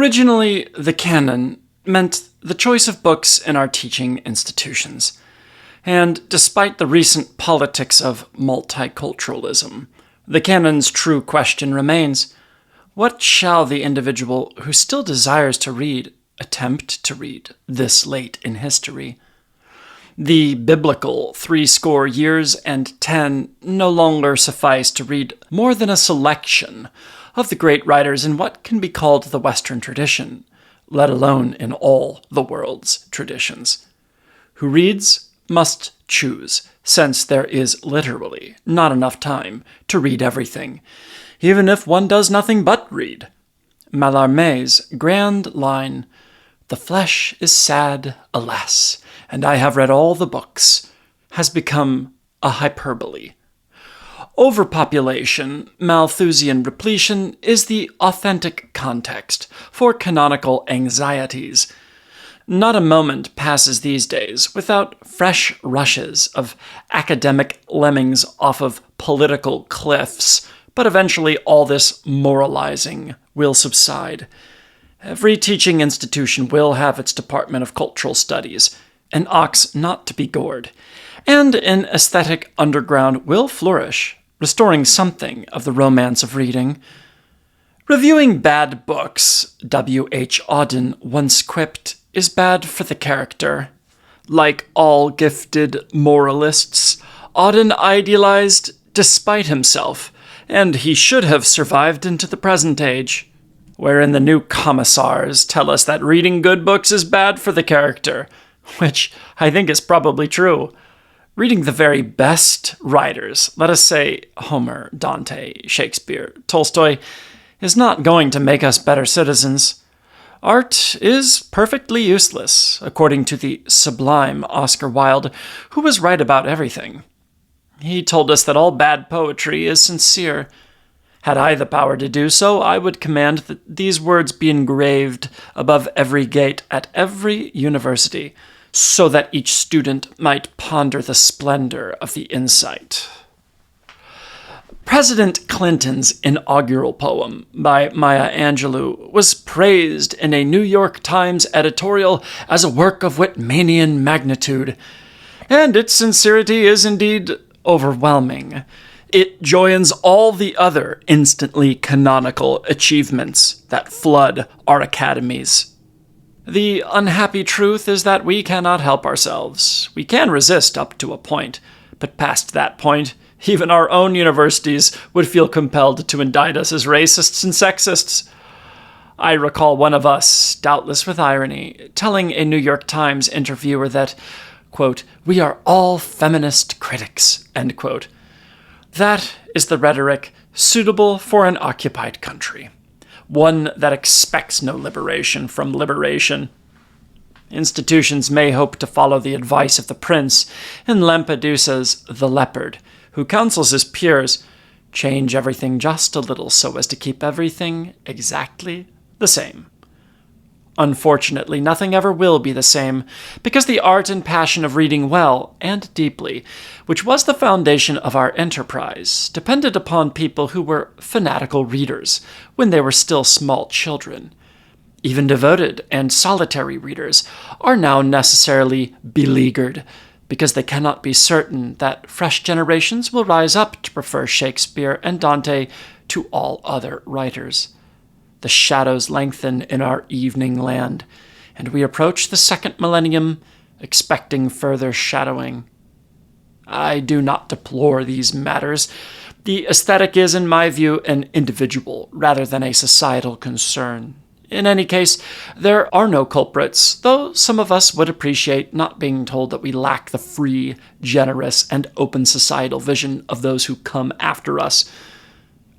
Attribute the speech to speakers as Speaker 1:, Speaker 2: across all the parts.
Speaker 1: Originally, the canon meant the choice of books in our teaching institutions. And despite the recent politics of multiculturalism, the canon's true question remains, what shall the individual who still desires to read attempt to read this late in history? The biblical 70 years and 10 no longer suffice to read more than a selection of the great writers in what can be called the Western tradition, let alone in all the world's traditions. Who reads must choose, since there is literally not enough time to read everything, even if one does nothing but read. Mallarmé's grand line, "The flesh is sad, alas, and I have read all the books," has become a hyperbole. Overpopulation, Malthusian repletion, is the authentic context for canonical anxieties. Not a moment passes these days without fresh rushes of academic lemmings off of political cliffs, but eventually all this moralizing will subside. Every teaching institution will have its department of cultural studies, an ox not to be gored, and an aesthetic underground will flourish, restoring something of the romance of reading. Reviewing bad books, W.H. Auden once quipped, is bad for the character. Like all gifted moralists, Auden idealized despite himself, and he should have survived into the present age, wherein the new commissars tell us that reading good books is bad for the character, which I think is probably true. Reading the very best writers, let us say Homer, Dante, Shakespeare, Tolstoy, is not going to make us better citizens. Art is perfectly useless, according to the sublime Oscar Wilde, who was right about everything. He told us that all bad poetry is sincere. Had I the power to do so, I would command that these words be engraved above every gate at every university, so that each student might ponder the splendor of the insight. President Clinton's inaugural poem by Maya Angelou was praised in a New York Times editorial as a work of Whitmanian magnitude, and its sincerity is indeed overwhelming. It joins all the other instantly canonical achievements that flood our academies. The unhappy truth is that we cannot help ourselves. We can resist up to a point, but past that point, even our own universities would feel compelled to indict us as racists and sexists. I recall one of us, doubtless with irony, telling a New York Times interviewer that, quote, "we are all feminist critics," end quote. That is the rhetoric suitable for an occupied country, one that expects no liberation from liberation. Institutions may hope to follow the advice of the prince in Lampedusa's The Leopard, who counsels his peers, change everything just a little so as to keep everything exactly the same. Unfortunately, nothing ever will be the same, because the art and passion of reading well and deeply, which was the foundation of our enterprise, depended upon people who were fanatical readers when they were still small children. Even devoted and solitary readers are now necessarily beleaguered, because they cannot be certain that fresh generations will rise up to prefer Shakespeare and Dante to all other writers. The shadows lengthen in our evening land, and we approach the second millennium, expecting further shadowing. I do not deplore these matters. The aesthetic is, in my view, an individual rather than a societal concern. In any case, there are no culprits, though some of us would appreciate not being told that we lack the free, generous, and open societal vision of those who come after us.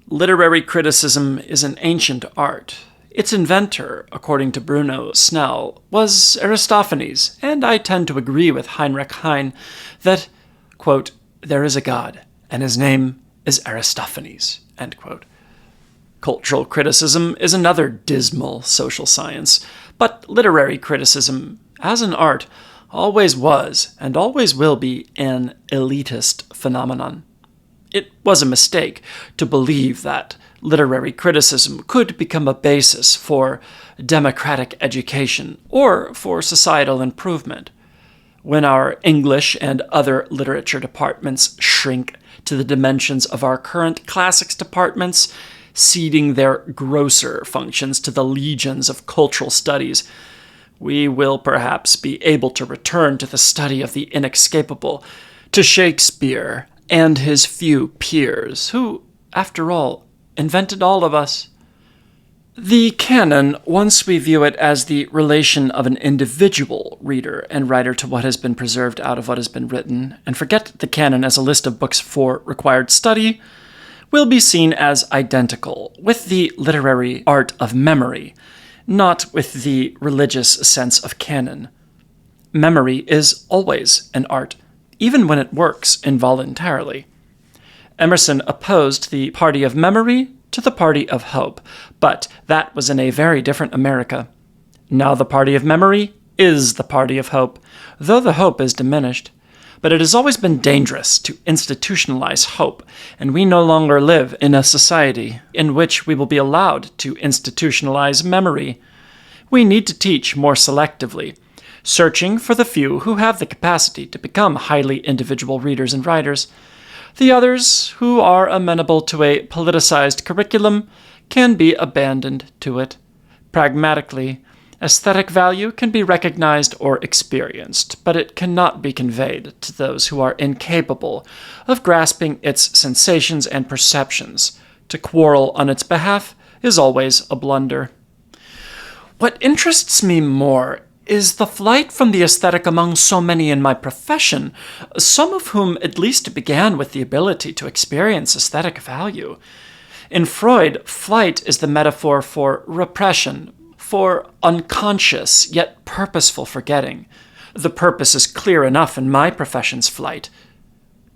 Speaker 1: Literary criticism is an ancient art. Its inventor, according to Bruno Snell, was Aristophanes, and I tend to agree with Heinrich Heine that, quote, "there is a God, and his name is Aristophanes," end quote. Cultural criticism is another dismal social science, but literary criticism, as an art, always was and always will be an elitist phenomenon. It was a mistake to believe that literary criticism could become a basis for democratic education or for societal improvement. When our English and other literature departments shrink to the dimensions of our current classics departments, ceding their grosser functions to the legions of cultural studies, we will perhaps be able to return to the study of the inescapable, to Shakespeare and his few peers, who, after all, invented all of us. The canon, once we view it as the relation of an individual reader and writer to what has been preserved out of what has been written, and forget the canon as a list of books for required study, will be seen as identical with the literary art of memory, not with the religious sense of canon. Memory is always an art, even when it works involuntarily. Emerson opposed the party of memory to the party of hope, but that was in a very different America. Now the party of memory is the party of hope, though the hope is diminished. But it has always been dangerous to institutionalize hope, and we no longer live in a society in which we will be allowed to institutionalize memory. We need to teach more selectively, searching for the few who have the capacity to become highly individual readers and writers. The others, who are amenable to a politicized curriculum, can be abandoned to it. Pragmatically, aesthetic value can be recognized or experienced, but it cannot be conveyed to those who are incapable of grasping its sensations and perceptions. To quarrel on its behalf is always a blunder. What interests me more is the flight from the aesthetic among so many in my profession, some of whom at least began with the ability to experience aesthetic value. In Freud, flight is the metaphor for repression, for unconscious yet purposeful forgetting. The purpose is clear enough in my profession's flight: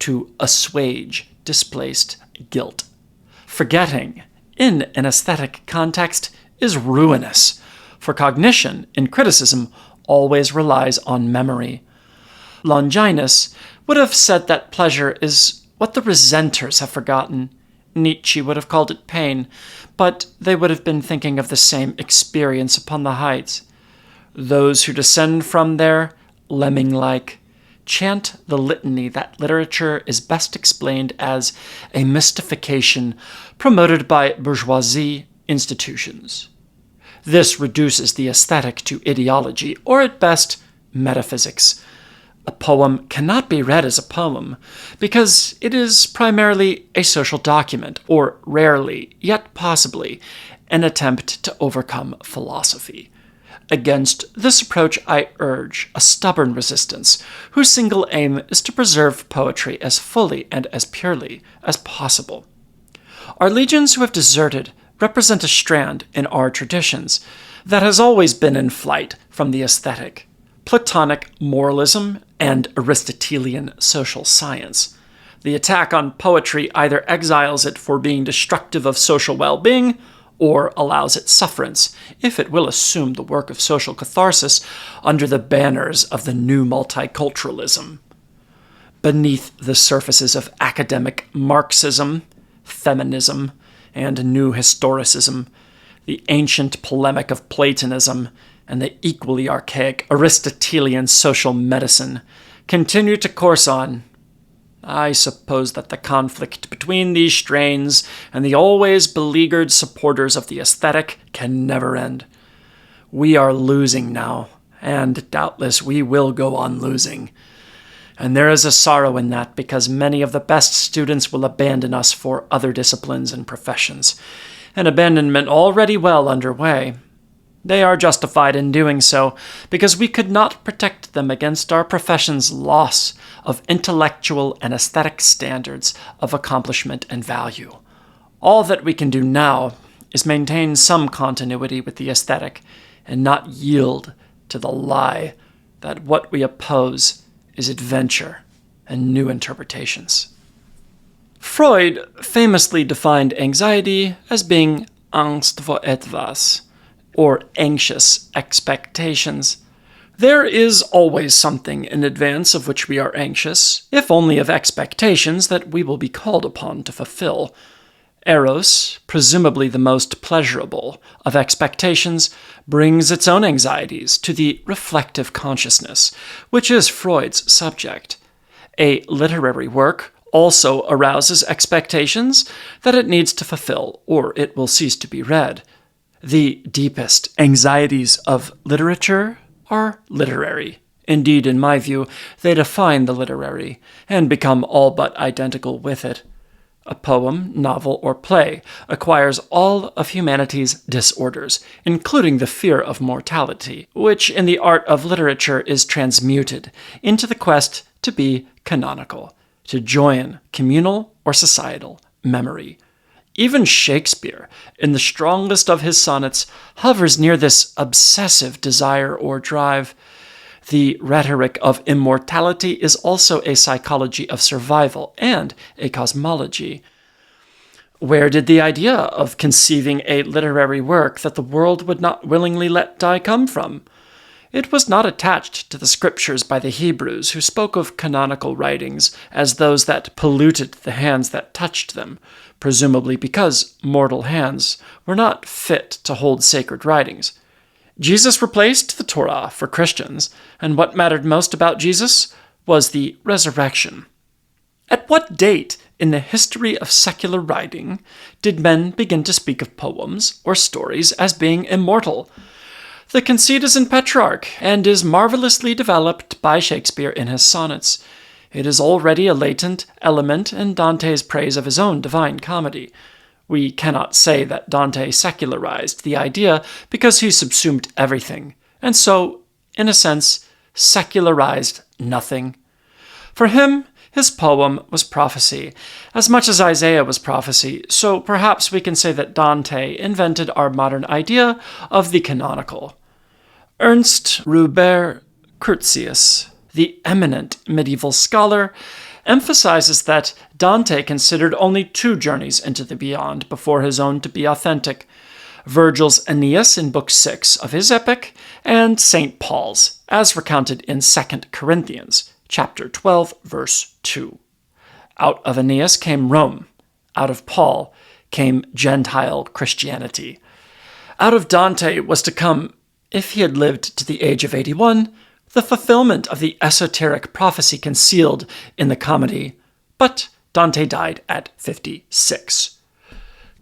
Speaker 1: to assuage displaced guilt. Forgetting, in an aesthetic context, is ruinous, for cognition, in criticism, always relies on memory. Longinus would have said that pleasure is what the resenters have forgotten. Nietzsche would have called it pain, but they would have been thinking of the same experience upon the heights. Those who descend from there, lemming-like, chant the litany that literature is best explained as a mystification promoted by bourgeoisie institutions. This reduces the aesthetic to ideology, or at best, metaphysics. A poem cannot be read as a poem, because it is primarily a social document, or rarely, yet possibly, an attempt to overcome philosophy. Against this approach I urge a stubborn resistance, whose single aim is to preserve poetry as fully and as purely as possible. Our legions who have deserted represent a strand in our traditions that has always been in flight from the aesthetic: Platonic moralism and Aristotelian social science. The attack on poetry either exiles it for being destructive of social well-being, or allows it sufferance, if it will assume the work of social catharsis under the banners of the new multiculturalism. Beneath the surfaces of academic Marxism, feminism, and new historicism, the ancient polemic of Platonism, and the equally archaic Aristotelian social medicine continue to course on. I suppose that the conflict between these strains and the always beleaguered supporters of the aesthetic can never end. We are losing now, and doubtless we will go on losing. And there is a sorrow in that, because many of the best students will abandon us for other disciplines and professions, an abandonment already well underway. They are justified in doing so, because we could not protect them against our profession's loss of intellectual and aesthetic standards of accomplishment and value. All that we can do now is maintain some continuity with the aesthetic, and not yield to the lie that what we oppose is adventure and new interpretations. Freud famously defined anxiety as being Angst vor etwas, or anxious expectations. There is always something in advance of which we are anxious, if only of expectations that we will be called upon to fulfill. Eros, presumably the most pleasurable of expectations, brings its own anxieties to the reflective consciousness, which is Freud's subject. A literary work also arouses expectations that it needs to fulfill, or it will cease to be read. The deepest anxieties of literature are literary. Indeed, in my view, they define the literary, and become all but identical with it. A poem, novel, or play acquires all of humanity's disorders, including the fear of mortality, which in the art of literature is transmuted into the quest to be canonical, to join communal or societal memory. Even Shakespeare, in the strongest of his sonnets, hovers near this obsessive desire or drive. The rhetoric of immortality is also a psychology of survival and a cosmology. Where did the idea of conceiving a literary work that the world would not willingly let die come from? It was not attached to the scriptures by the Hebrews, who spoke of canonical writings as those that polluted the hands that touched them, presumably because mortal hands were not fit to hold sacred writings. Jesus replaced the Torah for Christians, and what mattered most about Jesus was the resurrection. At what date in the history of secular writing did men begin to speak of poems or stories as being immortal? The conceit is in Petrarch, and is marvelously developed by Shakespeare in his sonnets. It is already a latent element in Dante's praise of his own Divine Comedy. We cannot say that Dante secularized the idea because he subsumed everything, and so, in a sense, secularized nothing. For him, his poem was prophecy, as much as Isaiah was prophecy, so perhaps we can say that Dante invented our modern idea of the canonical. Ernst Robert Curtius, the eminent medieval scholar, emphasizes that Dante considered only two journeys into the beyond before his own to be authentic: Virgil's Aeneas in Book 6 of his epic, and St. Paul's, as recounted in 2 Corinthians, chapter 12, verse 2. Out of Aeneas came Rome. Out of Paul came Gentile Christianity. Out of Dante was to come, if he had lived to the age of 81, the fulfillment of the esoteric prophecy concealed in the comedy, but Dante died at 56.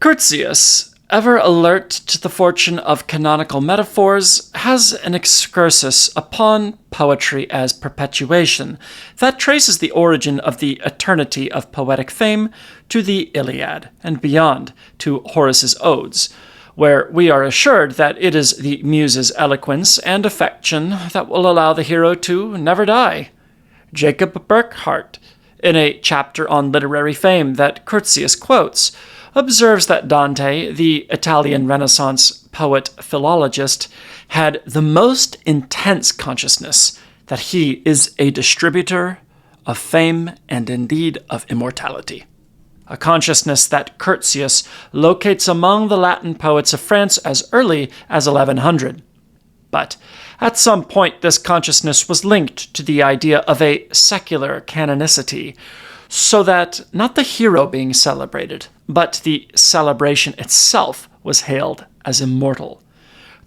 Speaker 1: Curtius, ever alert to the fortune of canonical metaphors, has an excursus upon poetry as perpetuation that traces the origin of the eternity of poetic fame to the Iliad, and beyond to Horace's Odes, where we are assured that it is the muse's eloquence and affection that will allow the hero to never die. Jacob Burckhardt, in a chapter on literary fame that Curtius quotes, observes that Dante, the Italian Renaissance poet-philologist, had the most intense consciousness that he is a distributor of fame and indeed of immortality. A consciousness that Curtius locates among the Latin poets of France as early as 1100. But at some point this consciousness was linked to the idea of a secular canonicity, so that not the hero being celebrated, but the celebration itself was hailed as immortal.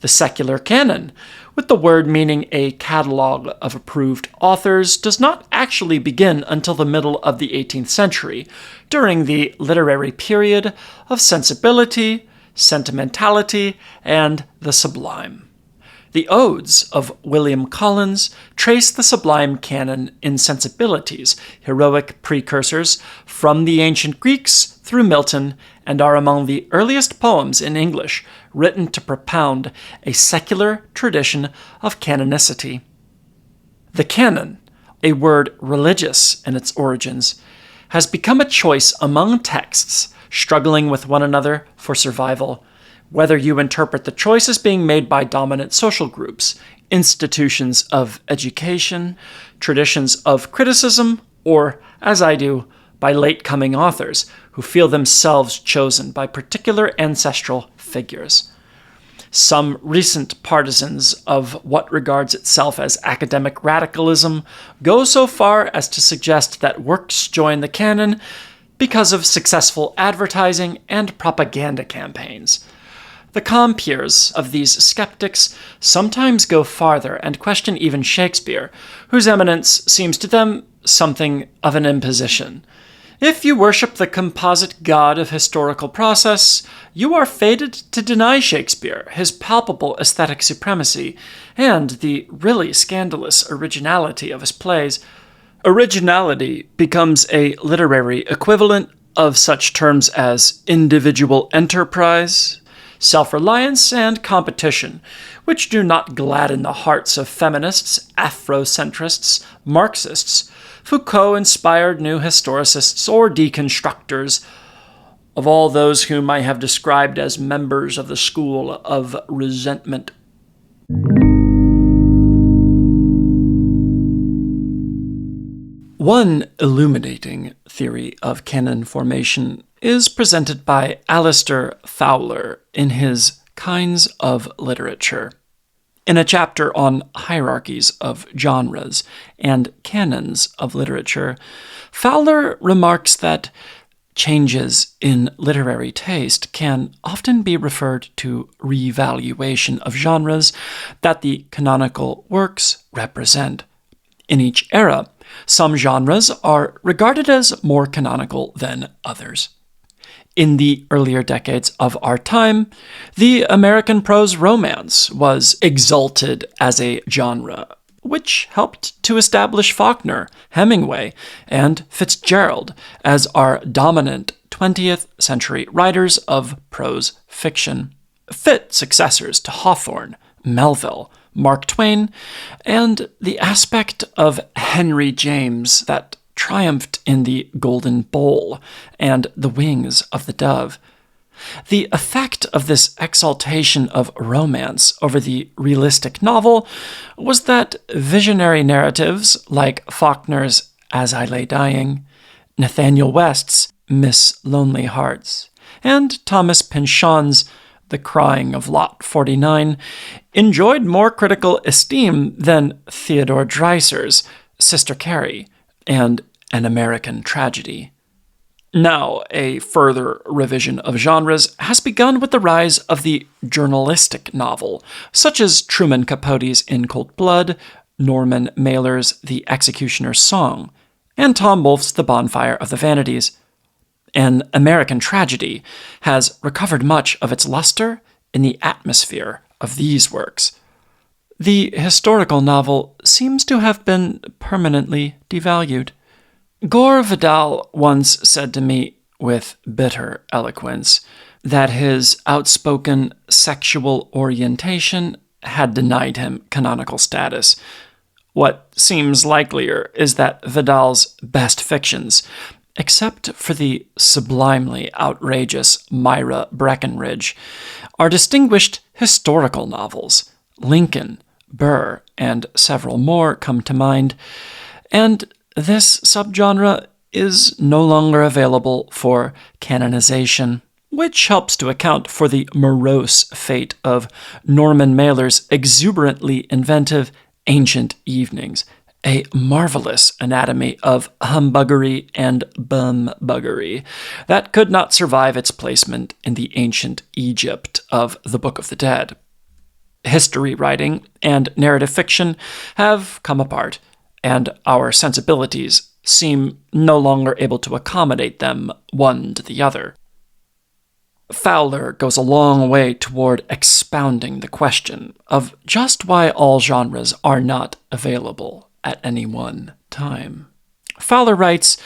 Speaker 1: The secular canon, with the word meaning a catalogue of approved authors, does not actually begin until the middle of the 18th century, during the literary period of sensibility, sentimentality, and the sublime. The Odes of William Collins trace the sublime canon in sensibilities, heroic precursors, from the ancient Greeks through Milton, and are among the earliest poems in English written to propound a secular tradition of canonicity. The canon, a word religious in its origins, has become a choice among texts struggling with one another for survival, whether you interpret the choice as being made by dominant social groups, institutions of education, traditions of criticism, or, as I do, by late-coming authors who feel themselves chosen by particular ancestral figures. Some recent partisans of what regards itself as academic radicalism go so far as to suggest that works join the canon because of successful advertising and propaganda campaigns. The compeers of these skeptics sometimes go farther and question even Shakespeare, whose eminence seems to them something of an imposition. If you worship the composite god of historical process, you are fated to deny Shakespeare his palpable aesthetic supremacy and the really scandalous originality of his plays. Originality becomes a literary equivalent of such terms as individual enterprise, self-reliance, and competition, which do not gladden the hearts of feminists, Afrocentrists, Marxists, Foucault-inspired new historicists, or deconstructors, of all those whom I have described as members of the school of resentment. One illuminating theory of canon formation is presented by Alistair Fowler in his Kinds of Literature. In a chapter on hierarchies of genres and canons of literature, Fowler remarks that changes in literary taste can often be referred to revaluation of genres that the canonical works represent. In each era, some genres are regarded as more canonical than others. In the earlier decades of our time, the American prose romance was exalted as a genre, which helped to establish Faulkner, Hemingway, and Fitzgerald as our dominant 20th century writers of prose fiction, fit successors to Hawthorne, Melville, Mark Twain, and the aspect of Henry James that triumphed in the Golden Bowl and the Wings of the Dove. The effect of this exaltation of romance over the realistic novel was that visionary narratives like Faulkner's As I Lay Dying, Nathaniel West's Miss Lonely Hearts, and Thomas Pynchon's The Crying of Lot 49 enjoyed more critical esteem than Theodore Dreiser's Sister Carrie and An American Tragedy. Now, a further revision of genres has begun with the rise of the journalistic novel, such as Truman Capote's In Cold Blood, Norman Mailer's The Executioner's Song, and Tom Wolfe's The Bonfire of the Vanities. An American Tragedy has recovered much of its luster in the atmosphere of these works. The historical novel seems to have been permanently devalued. Gore Vidal once said to me with bitter eloquence that his outspoken sexual orientation had denied him canonical status. What seems likelier is that Vidal's best fictions, except for the sublimely outrageous Myra Breckinridge, are distinguished historical novels. Lincoln, Burr, and several more come to mind, and this subgenre is no longer available for canonization, which helps to account for the morose fate of Norman Mailer's exuberantly inventive Ancient Evenings, a marvelous anatomy of humbuggery and bumbuggery that could not survive its placement in the ancient Egypt of the Book of the Dead. History writing and narrative fiction have come apart, and our sensibilities seem no longer able to accommodate them one to the other. Fowler goes a long way toward expounding the question of just why all genres are not available at any one time. Fowler writes,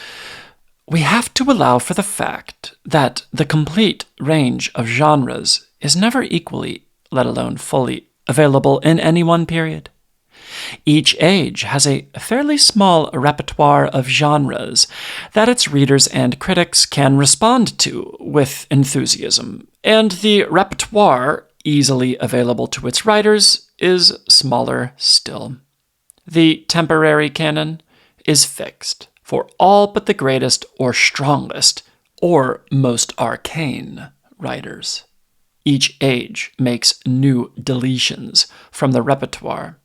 Speaker 1: "We have to allow for the fact that the complete range of genres is never equally, let alone fully, available in any one period. Each age has a fairly small repertoire of genres that its readers and critics can respond to with enthusiasm, and the repertoire easily available to its writers is smaller still. The temporary canon is fixed for all but the greatest or strongest or most arcane writers." Each age makes new deletions from the repertoire.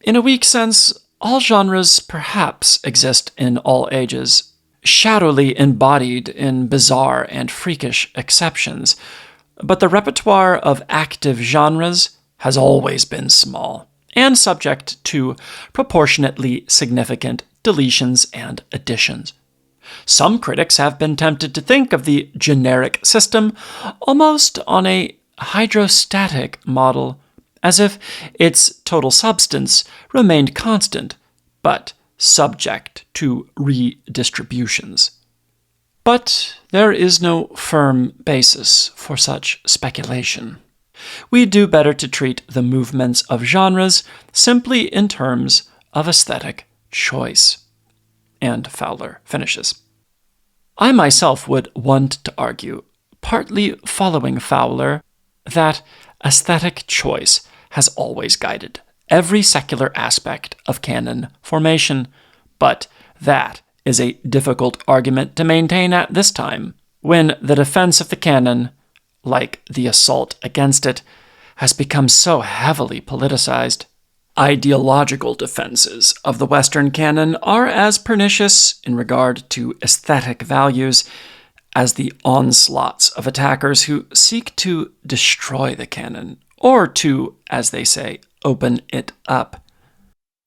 Speaker 1: In a weak sense, all genres perhaps exist in all ages, shadowily embodied in bizarre and freakish exceptions, but the repertoire of active genres has always been small and subject to proportionately significant deletions and additions. Some critics have been tempted to think of the generic system almost on a hydrostatic model, as if its total substance remained constant, but subject to redistributions. But there is no firm basis for such speculation. We do better to treat the movements of genres simply in terms of aesthetic choice. And Fowler finishes. I myself would want to argue, partly following Fowler, that aesthetic choice has always guided every secular aspect of canon formation, but that is a difficult argument to maintain at this time, when the defense of the canon, like the assault against it, has become so heavily politicized. Ideological defenses of the Western canon are as pernicious in regard to aesthetic values as the onslaughts of attackers who seek to destroy the canon, or to, as they say, open it up.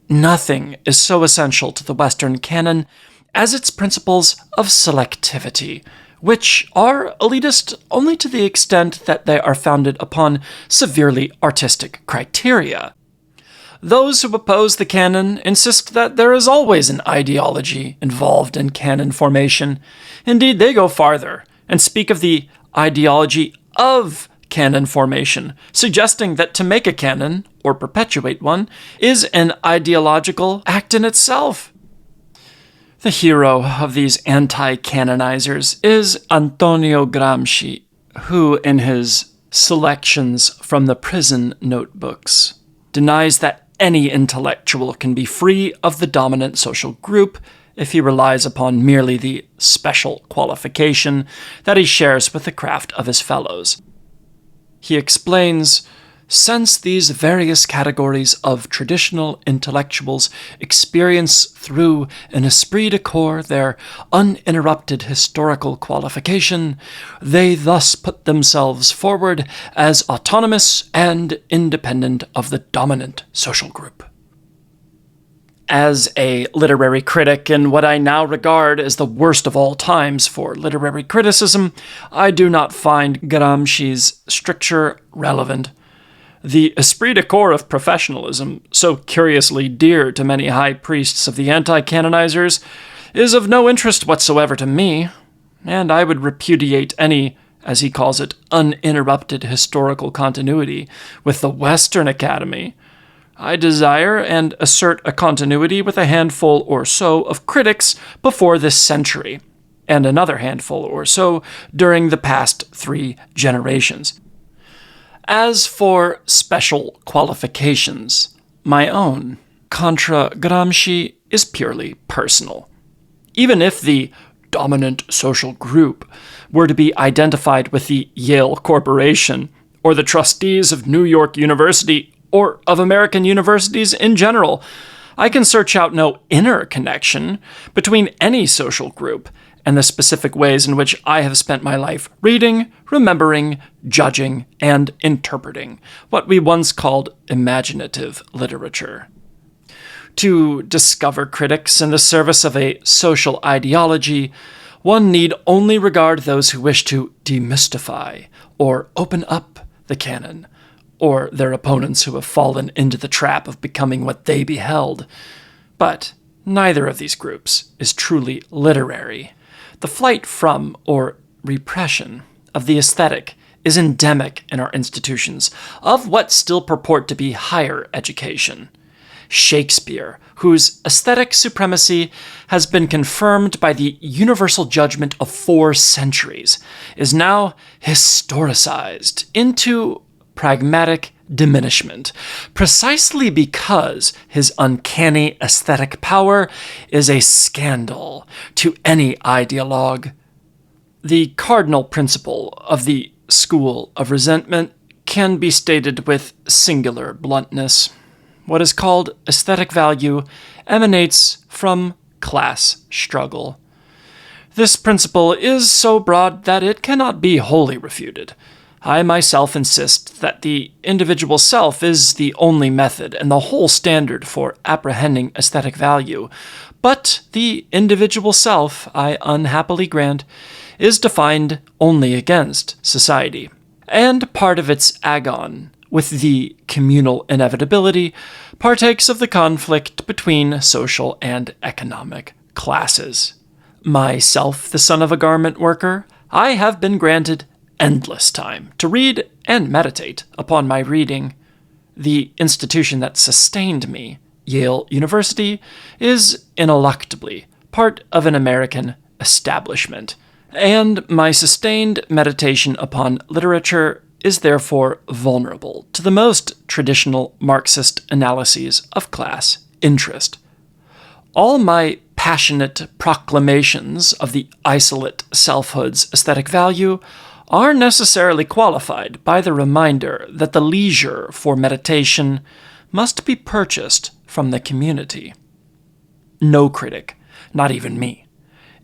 Speaker 1: Nothing is so essential to the Western canon as its principles of selectivity, which are elitist only to the extent that they are founded upon severely artistic criteria. Those who oppose the canon insist that there is always an ideology involved in canon formation. Indeed, they go farther and speak of the ideology of canon formation, suggesting that to make a canon, or perpetuate one, is an ideological act in itself. The hero of these anti-canonizers is Antonio Gramsci, who, in his Selections from the Prison Notebooks, denies that any intellectual can be free of the dominant social group if he relies upon merely the special qualification that he shares with the craft of his fellows. He explains, since these various categories of traditional intellectuals experience through an esprit de corps their uninterrupted historical qualification, they thus put themselves forward as autonomous and independent of the dominant social group. As a literary critic in what I now regard as the worst of all times for literary criticism, I do not find Gramsci's stricture relevant. The esprit de corps of professionalism, so curiously dear to many high priests of the anti-canonizers, is of no interest whatsoever to me, and I would repudiate any, as he calls it, uninterrupted historical continuity with the Western Academy. I desire and assert a continuity with a handful or so of critics before this century, and another handful or so during the past 3 generations. As for special qualifications, my own, contra Gramsci, is purely personal. Even if the dominant social group were to be identified with the Yale Corporation, or the trustees of New York University, or of American universities in general, I can search out no inner connection between any social group and the specific ways in which I have spent my life reading, remembering, judging, and interpreting what we once called imaginative literature. To discover critics in the service of a social ideology, one need only regard those who wish to demystify or open up the canon, or their opponents who have fallen into the trap of becoming what they beheld. But neither of these groups is truly literary. The flight from, or repression, of the aesthetic is endemic in our institutions of what still purport to be higher education. Shakespeare, whose aesthetic supremacy has been confirmed by the universal judgment of 4 centuries, is now historicized into pragmatic diminishment, precisely because his uncanny aesthetic power is a scandal to any ideologue. The cardinal principle of the school of resentment can be stated with singular bluntness. What is called aesthetic value emanates from class struggle. This principle is so broad that it cannot be wholly refuted. I myself insist that the individual self is the only method and the whole standard for apprehending aesthetic value, but the individual self, I unhappily grant, is defined only against society, and part of its agon with the communal inevitability partakes of the conflict between social and economic classes. Myself, the son of a garment worker, I have been granted endless time to read and meditate upon my reading. The institution that sustained me, Yale University, is ineluctably part of an American establishment, and my sustained meditation upon literature is therefore vulnerable to the most traditional Marxist analyses of class interest. All my passionate proclamations of the isolate selfhood's aesthetic value are necessarily qualified by the reminder that the leisure for meditation must be purchased from the community. No critic, not even me,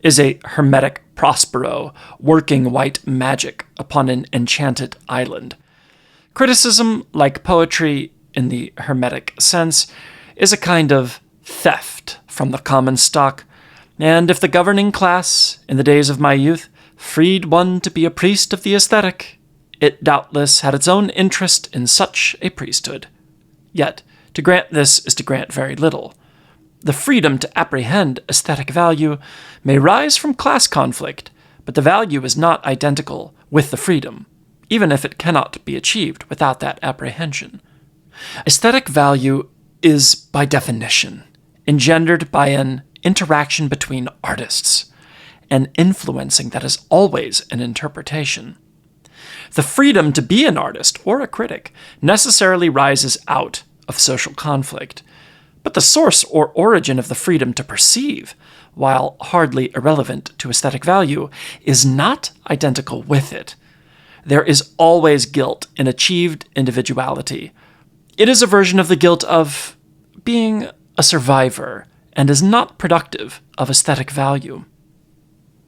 Speaker 1: is a hermetic Prospero working white magic upon an enchanted island. Criticism, like poetry in the hermetic sense, is a kind of theft from the common stock, and if the governing class, in the days of my youth, freed one to be a priest of the aesthetic, it doubtless had its own interest in such a priesthood. Yet, to grant this is to grant very little. The freedom to apprehend aesthetic value may rise from class conflict, but the value is not identical with the freedom, even if it cannot be achieved without that apprehension. Aesthetic value is, by definition, engendered by an interaction between artists, an influencing that is always an interpretation. The freedom to be an artist or a critic necessarily rises out of social conflict, but the source or origin of the freedom to perceive, while hardly irrelevant to aesthetic value, is not identical with it. There is always guilt in achieved individuality. It is a version of the guilt of being a survivor and is not productive of aesthetic value.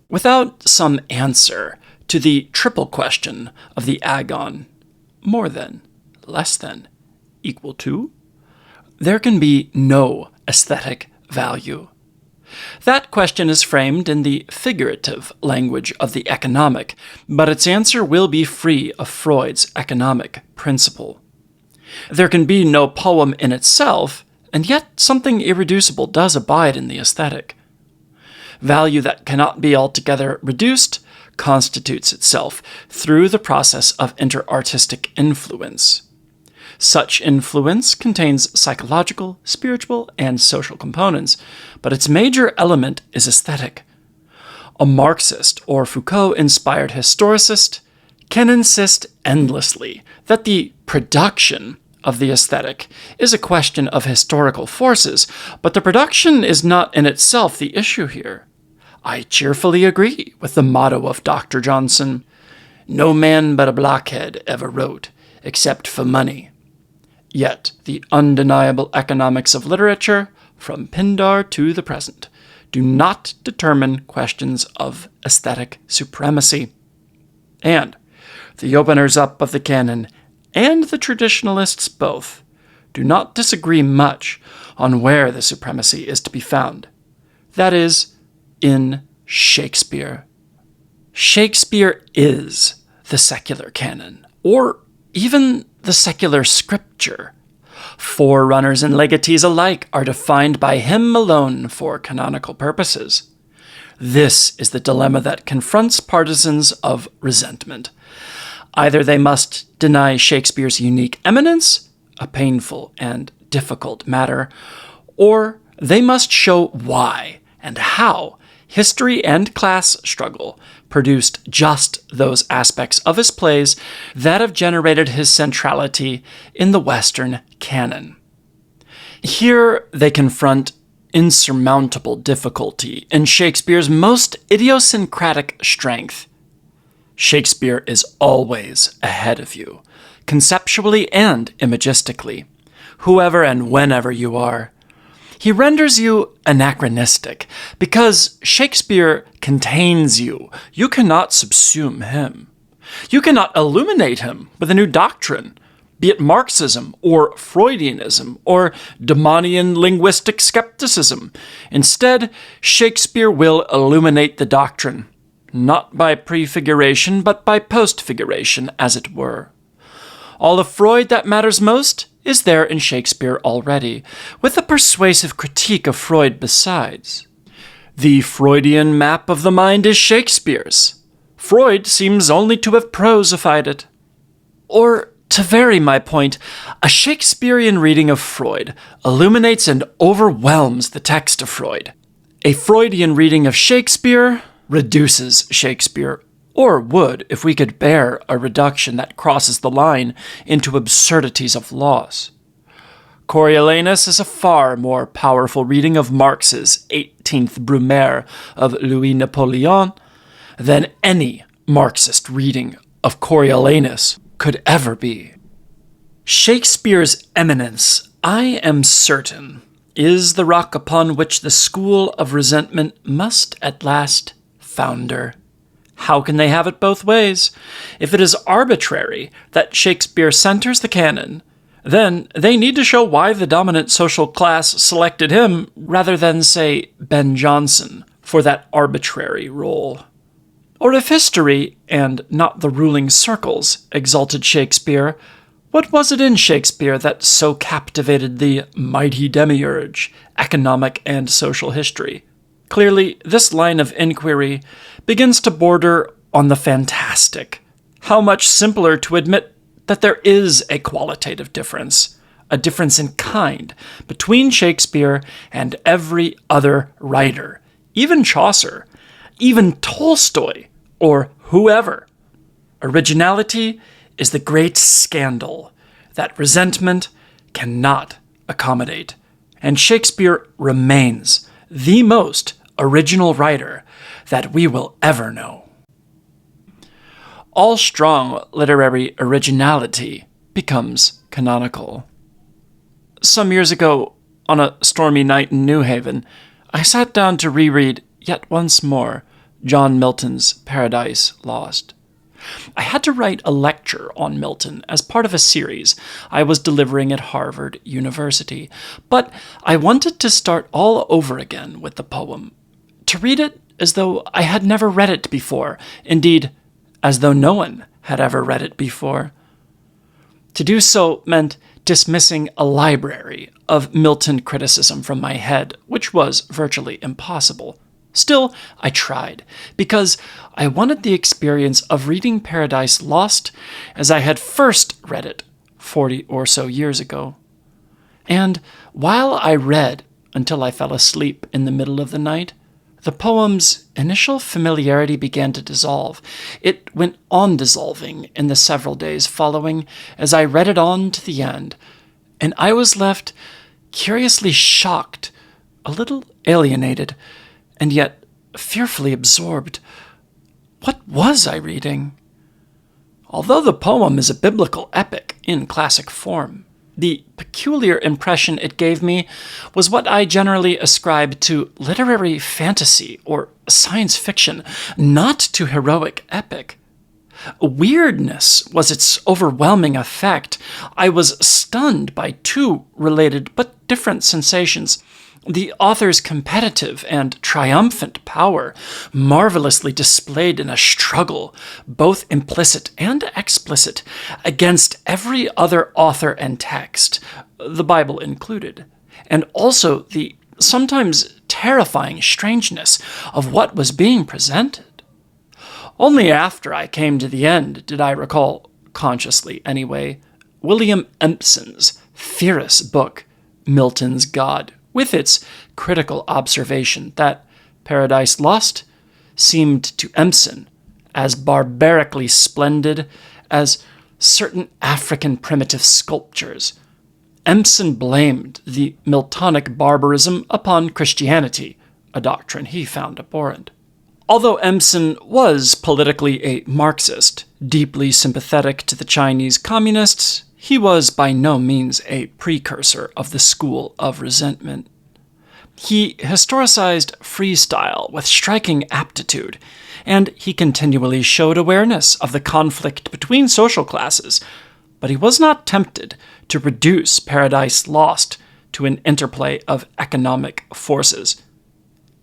Speaker 1: Without some answer to the triple question of the agon, more than, less than, equal to, there can be no aesthetic value. That question is framed in the figurative language of the economic, but its answer will be free of Freud's economic principle. There can be no poem in itself, and yet something irreducible does abide in the aesthetic. Value that cannot be altogether reduced constitutes itself through the process of interartistic influence. Such influence contains psychological, spiritual, and social components, but its major element is aesthetic. A Marxist or Foucault-inspired historicist can insist endlessly that the production of the aesthetic is a question of historical forces, but the production is not in itself the issue here. I cheerfully agree with the motto of Dr. Johnson, "No man but a blockhead ever wrote, except for money." Yet the undeniable economics of literature, from Pindar to the present, do not determine questions of aesthetic supremacy. And the openers up of the canon and the traditionalists both do not disagree much on where the supremacy is to be found. That is, in Shakespeare. Shakespeare is the secular canon, or even the secular scripture. Forerunners and legatees alike are defined by him alone for canonical purposes. This is the dilemma that confronts partisans of resentment. Either they must deny Shakespeare's unique eminence, a painful and difficult matter, or they must show why and how history and class struggle produced just those aspects of his plays that have generated his centrality in the Western canon. Here they confront insurmountable difficulty in Shakespeare's most idiosyncratic strength, Shakespeare is always ahead of you, conceptually and imagistically, whoever and whenever you are. He renders you anachronistic because Shakespeare contains you. You cannot subsume him. You cannot illuminate him with a new doctrine, be it Marxism or Freudianism or Demonian linguistic skepticism. Instead, Shakespeare will illuminate the doctrine, not by prefiguration, but by postfiguration, as it were. All of Freud that matters most is there in Shakespeare already, with a persuasive critique of Freud besides. The Freudian map of the mind is Shakespeare's. Freud seems only to have prosified it. Or, to vary my point, a Shakespearean reading of Freud illuminates and overwhelms the text of Freud. A Freudian reading of Shakespeare reduces Shakespeare, or would if we could bear a reduction that crosses the line into absurdities of loss. Coriolanus is a far more powerful reading of Marx's 18th Brumaire of Louis Napoleon than any Marxist reading of Coriolanus could ever be. Shakespeare's eminence, I am certain, is the rock upon which the school of resentment must at last founder. How can they have it both ways? If it is arbitrary that Shakespeare centers the canon, then they need to show why the dominant social class selected him rather than, say, Ben Jonson for that arbitrary role. Or if history, and not the ruling circles, exalted Shakespeare, what was it in Shakespeare that so captivated the mighty demiurge, economic and social history? Clearly, this line of inquiry begins to border on the fantastic. How much simpler to admit that there is a qualitative difference, a difference in kind, between Shakespeare and every other writer, even Chaucer, even Tolstoy, or whoever. Originality is the great scandal that resentment cannot accommodate, and Shakespeare remains the most original writer that we will ever know. All strong literary originality becomes canonical. Some years ago, on a stormy night in New Haven, I sat down to reread yet once more John Milton's Paradise Lost. I had to write a lecture on Milton as part of a series I was delivering at Harvard University, but I wanted to start all over again with the poem, to read it as though I had never read it before, indeed, as though no one had ever read it before. To do so meant dismissing a library of Milton criticism from my head, which was virtually impossible. Still, I tried, because I wanted the experience of reading Paradise Lost as I had first read it 40 or so years ago. And while I read until I fell asleep in the middle of the night, the poem's initial familiarity began to dissolve. It went on dissolving in the several days following as I read it on to the end, and I was left curiously shocked, a little alienated, and yet fearfully absorbed. What was I reading? Although the poem is a biblical epic in classic form, the peculiar impression it gave me was what I generally ascribe to literary fantasy or science fiction, not to heroic epic. Weirdness was its overwhelming effect. I was stunned by two related but different sensations. The author's competitive and triumphant power, marvelously displayed in a struggle, both implicit and explicit, against every other author and text, the Bible included, and also the sometimes terrifying strangeness of what was being presented. Only after I came to the end did I recall, consciously anyway, William Empson's fierce book, Milton's God, with its critical observation that Paradise Lost seemed to Empson as barbarically splendid as certain African primitive sculptures. Empson blamed the Miltonic barbarism upon Christianity, a doctrine he found abhorrent. Although Empson was politically a Marxist, deeply sympathetic to the Chinese communists, he was by no means a precursor of the school of resentment. He historicized freestyle with striking aptitude, and he continually showed awareness of the conflict between social classes, but he was not tempted to reduce Paradise Lost to an interplay of economic forces.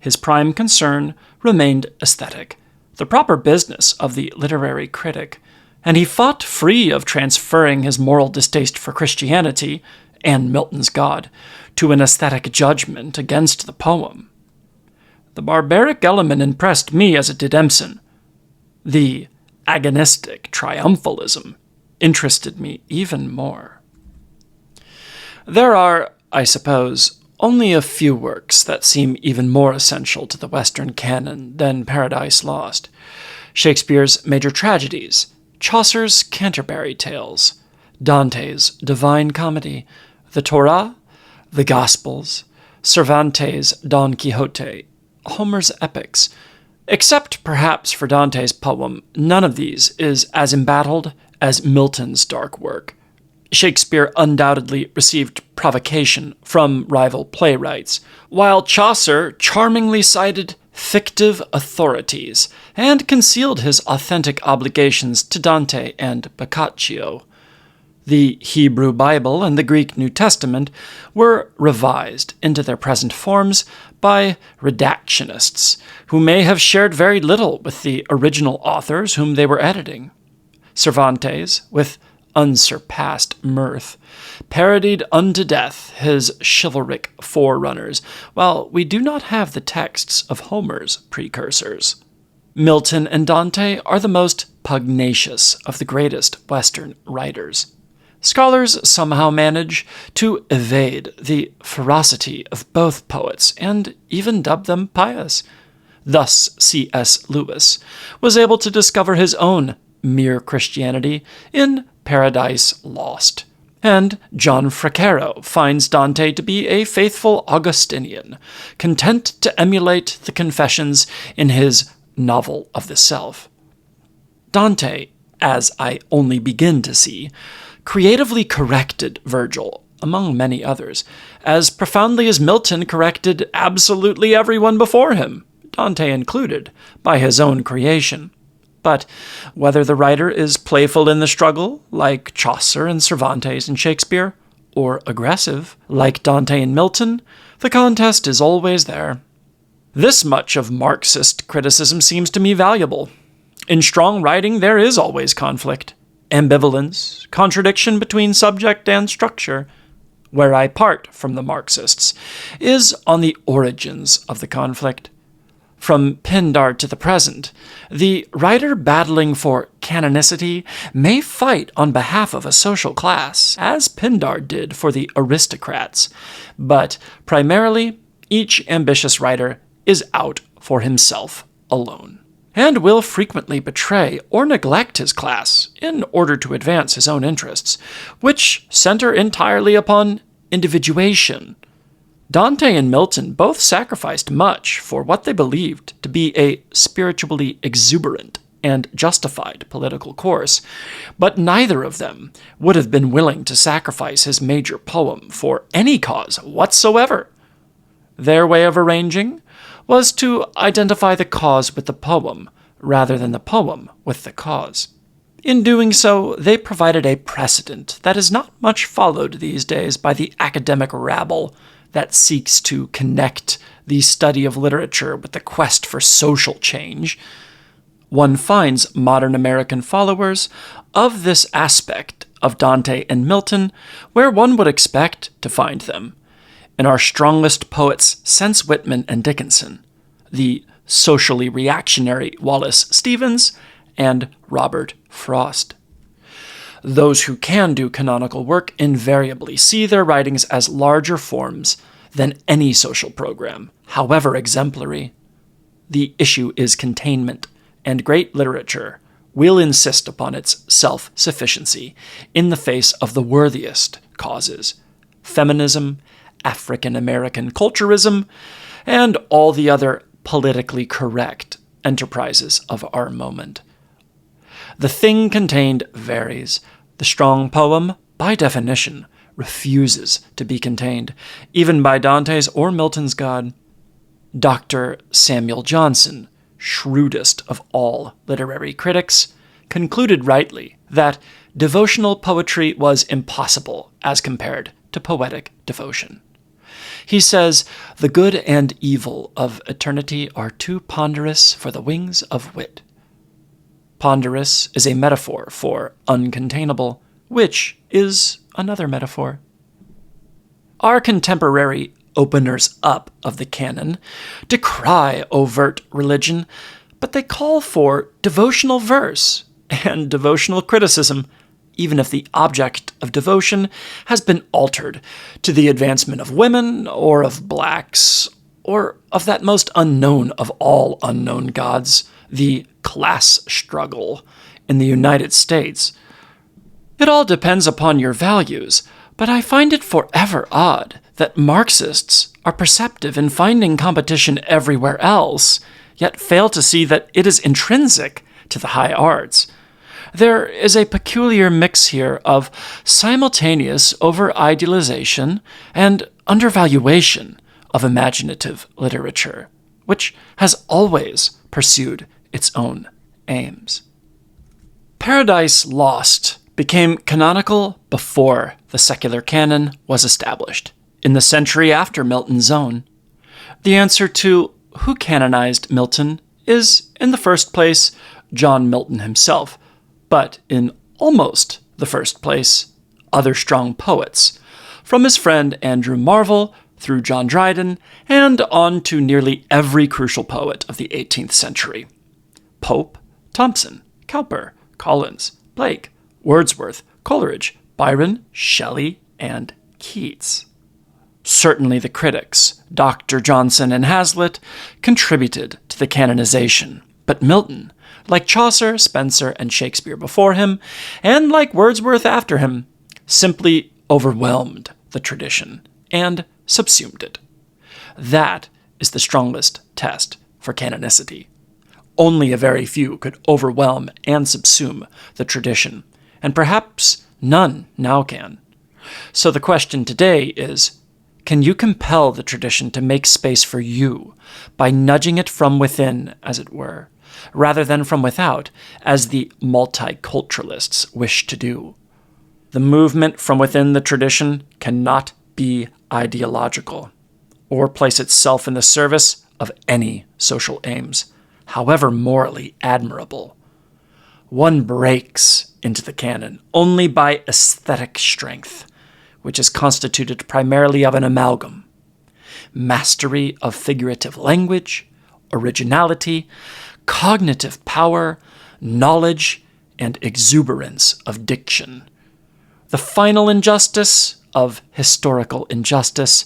Speaker 1: His prime concern remained aesthetic, the proper business of the literary critic, and he fought free of transferring his moral distaste for Christianity and Milton's God to an aesthetic judgment against the poem. The barbaric element impressed me as it did Empson. The agonistic triumphalism interested me even more. There are, I suppose, only a few works that seem even more essential to the Western canon than Paradise Lost: Shakespeare's major tragedies, Chaucer's Canterbury Tales, Dante's Divine Comedy, the Torah, the Gospels, Cervantes' Don Quixote, Homer's epics. Except perhaps for Dante's poem, none of these is as embattled as Milton's dark work. Shakespeare undoubtedly received provocation from rival playwrights, while Chaucer charmingly cited fictive authorities and concealed his authentic obligations to Dante and Boccaccio. The Hebrew Bible and the Greek New Testament were revised into their present forms by redactionists who may have shared very little with the original authors whom they were editing. Cervantes, with unsurpassed mirth, parodied unto death his chivalric forerunners, while we do not have the texts of Homer's precursors. Milton and Dante are the most pugnacious of the greatest Western writers. Scholars somehow manage to evade the ferocity of both poets and even dub them pious. Thus, C.S. Lewis was able to discover his own mere Christianity in Paradise Lost, and John Fracero finds Dante to be a faithful Augustinian, content to emulate the confessions in his Novel of the Self. Dante, as I only begin to see, creatively corrected Virgil, among many others, as profoundly as Milton corrected absolutely everyone before him, Dante included, by his own creation. But whether the writer is playful in the struggle, like Chaucer and Cervantes and Shakespeare, or aggressive, like Dante and Milton, the contest is always there. This much of Marxist criticism seems to me valuable. In strong writing, there is always conflict, ambivalence, contradiction between subject and structure. Where I part from the Marxists is on the origins of the conflict. From Pindar to the present, the writer battling for canonicity may fight on behalf of a social class, as Pindar did for the aristocrats, but primarily each ambitious writer is out for himself alone, and will frequently betray or neglect his class in order to advance his own interests, which center entirely upon individuation. Dante and Milton both sacrificed much for what they believed to be a spiritually exuberant and justified political course, but neither of them would have been willing to sacrifice his major poem for any cause whatsoever. Their way of arranging was to identify the cause with the poem, rather than the poem with the cause. In doing so, they provided a precedent that is not much followed these days by the academic rabble that seeks to connect the study of literature with the quest for social change. One finds modern American followers of this aspect of Dante and Milton where one would expect to find them, in our strongest poets since Whitman and Dickinson, the socially reactionary Wallace Stevens and Robert Frost. Those who can do canonical work invariably see their writings as larger forms than any social program, however exemplary. The issue is containment, and great literature will insist upon its self-sufficiency in the face of the worthiest causes: feminism, African American culturism, and all the other politically correct enterprises of our moment. The thing contained varies. The strong poem, by definition, refuses to be contained, even by Dante's or Milton's God. Dr. Samuel Johnson, shrewdest of all literary critics, concluded rightly that devotional poetry was impossible as compared to poetic devotion. He says, "The good and evil of eternity are too ponderous for the wings of wit." Ponderous is a metaphor for uncontainable, which is another metaphor. Our contemporary openers up of the canon decry overt religion, but they call for devotional verse and devotional criticism, even if the object of devotion has been altered to the advancement of women or of blacks, or of that most unknown of all unknown gods, the class struggle in the United States. It all depends upon your values, but I find it forever odd that Marxists are perceptive in finding competition everywhere else, yet fail to see that it is intrinsic to the high arts. There is a peculiar mix here of simultaneous over-idealization and undervaluation of imaginative literature, which has always pursued its own aims. Paradise Lost became canonical before the secular canon was established, in the century after Milton's own. The answer to who canonized Milton is, in the first place, John Milton himself, but in almost the first place, other strong poets, from his friend Andrew Marvell through John Dryden, and on to nearly every crucial poet of the 18th century. Pope, Thomson, Cowper, Collins, Blake, Wordsworth, Coleridge, Byron, Shelley, and Keats. Certainly the critics, Dr. Johnson and Hazlitt, contributed to the canonization, but Milton, like Chaucer, Spenser, and Shakespeare before him, and like Wordsworth after him, simply overwhelmed the tradition and subsumed it. That is the strongest test for canonicity. Only a very few could overwhelm and subsume the tradition, and perhaps none now can. So the question today is, can you compel the tradition to make space for you by nudging it from within, as it were, rather than from without, as the multiculturalists wish to do? The movement from within the tradition cannot be ideological, or place itself in the service of any social aims, however morally admirable. One breaks into the canon only by aesthetic strength, which is constituted primarily of an amalgam: mastery of figurative language, originality, cognitive power, knowledge, and exuberance of diction. The final injustice of historical injustice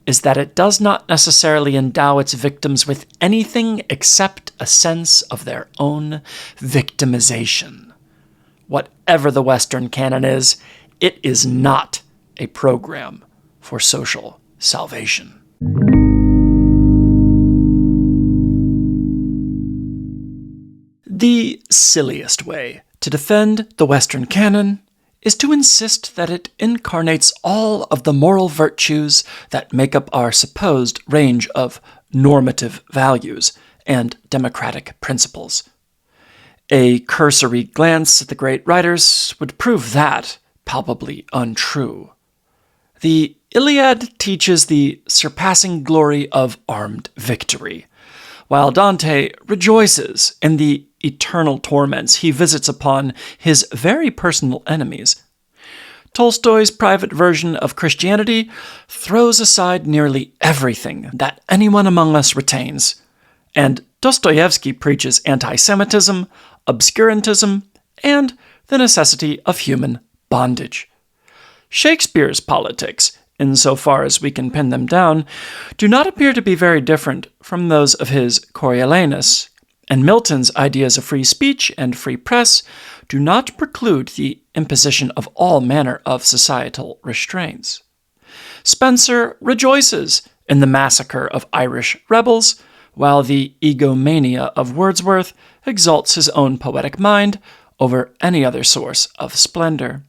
Speaker 1: is that it does not necessarily endow its victims with anything except a sense of their own victimization. Whatever the Western canon is, it is not a program for social salvation. The silliest way to defend the Western canon is to insist that it incarnates all of the moral virtues that make up our supposed range of normative values and democratic principles. A cursory glance at the great writers would prove that palpably untrue. The Iliad teaches the surpassing glory of armed victory, while Dante rejoices in the eternal torments he visits upon his very personal enemies. Tolstoy's private version of Christianity throws aside nearly everything that anyone among us retains, and Dostoevsky preaches anti-Semitism, obscurantism, and the necessity of human bondage. Shakespeare's politics, insofar as we can pin them down, do not appear to be very different from those of his Coriolanus, and Milton's ideas of free speech and free press do not preclude the imposition of all manner of societal restraints. Spenser rejoices in the massacre of Irish rebels, while the egomania of Wordsworth exalts his own poetic mind over any other source of splendor.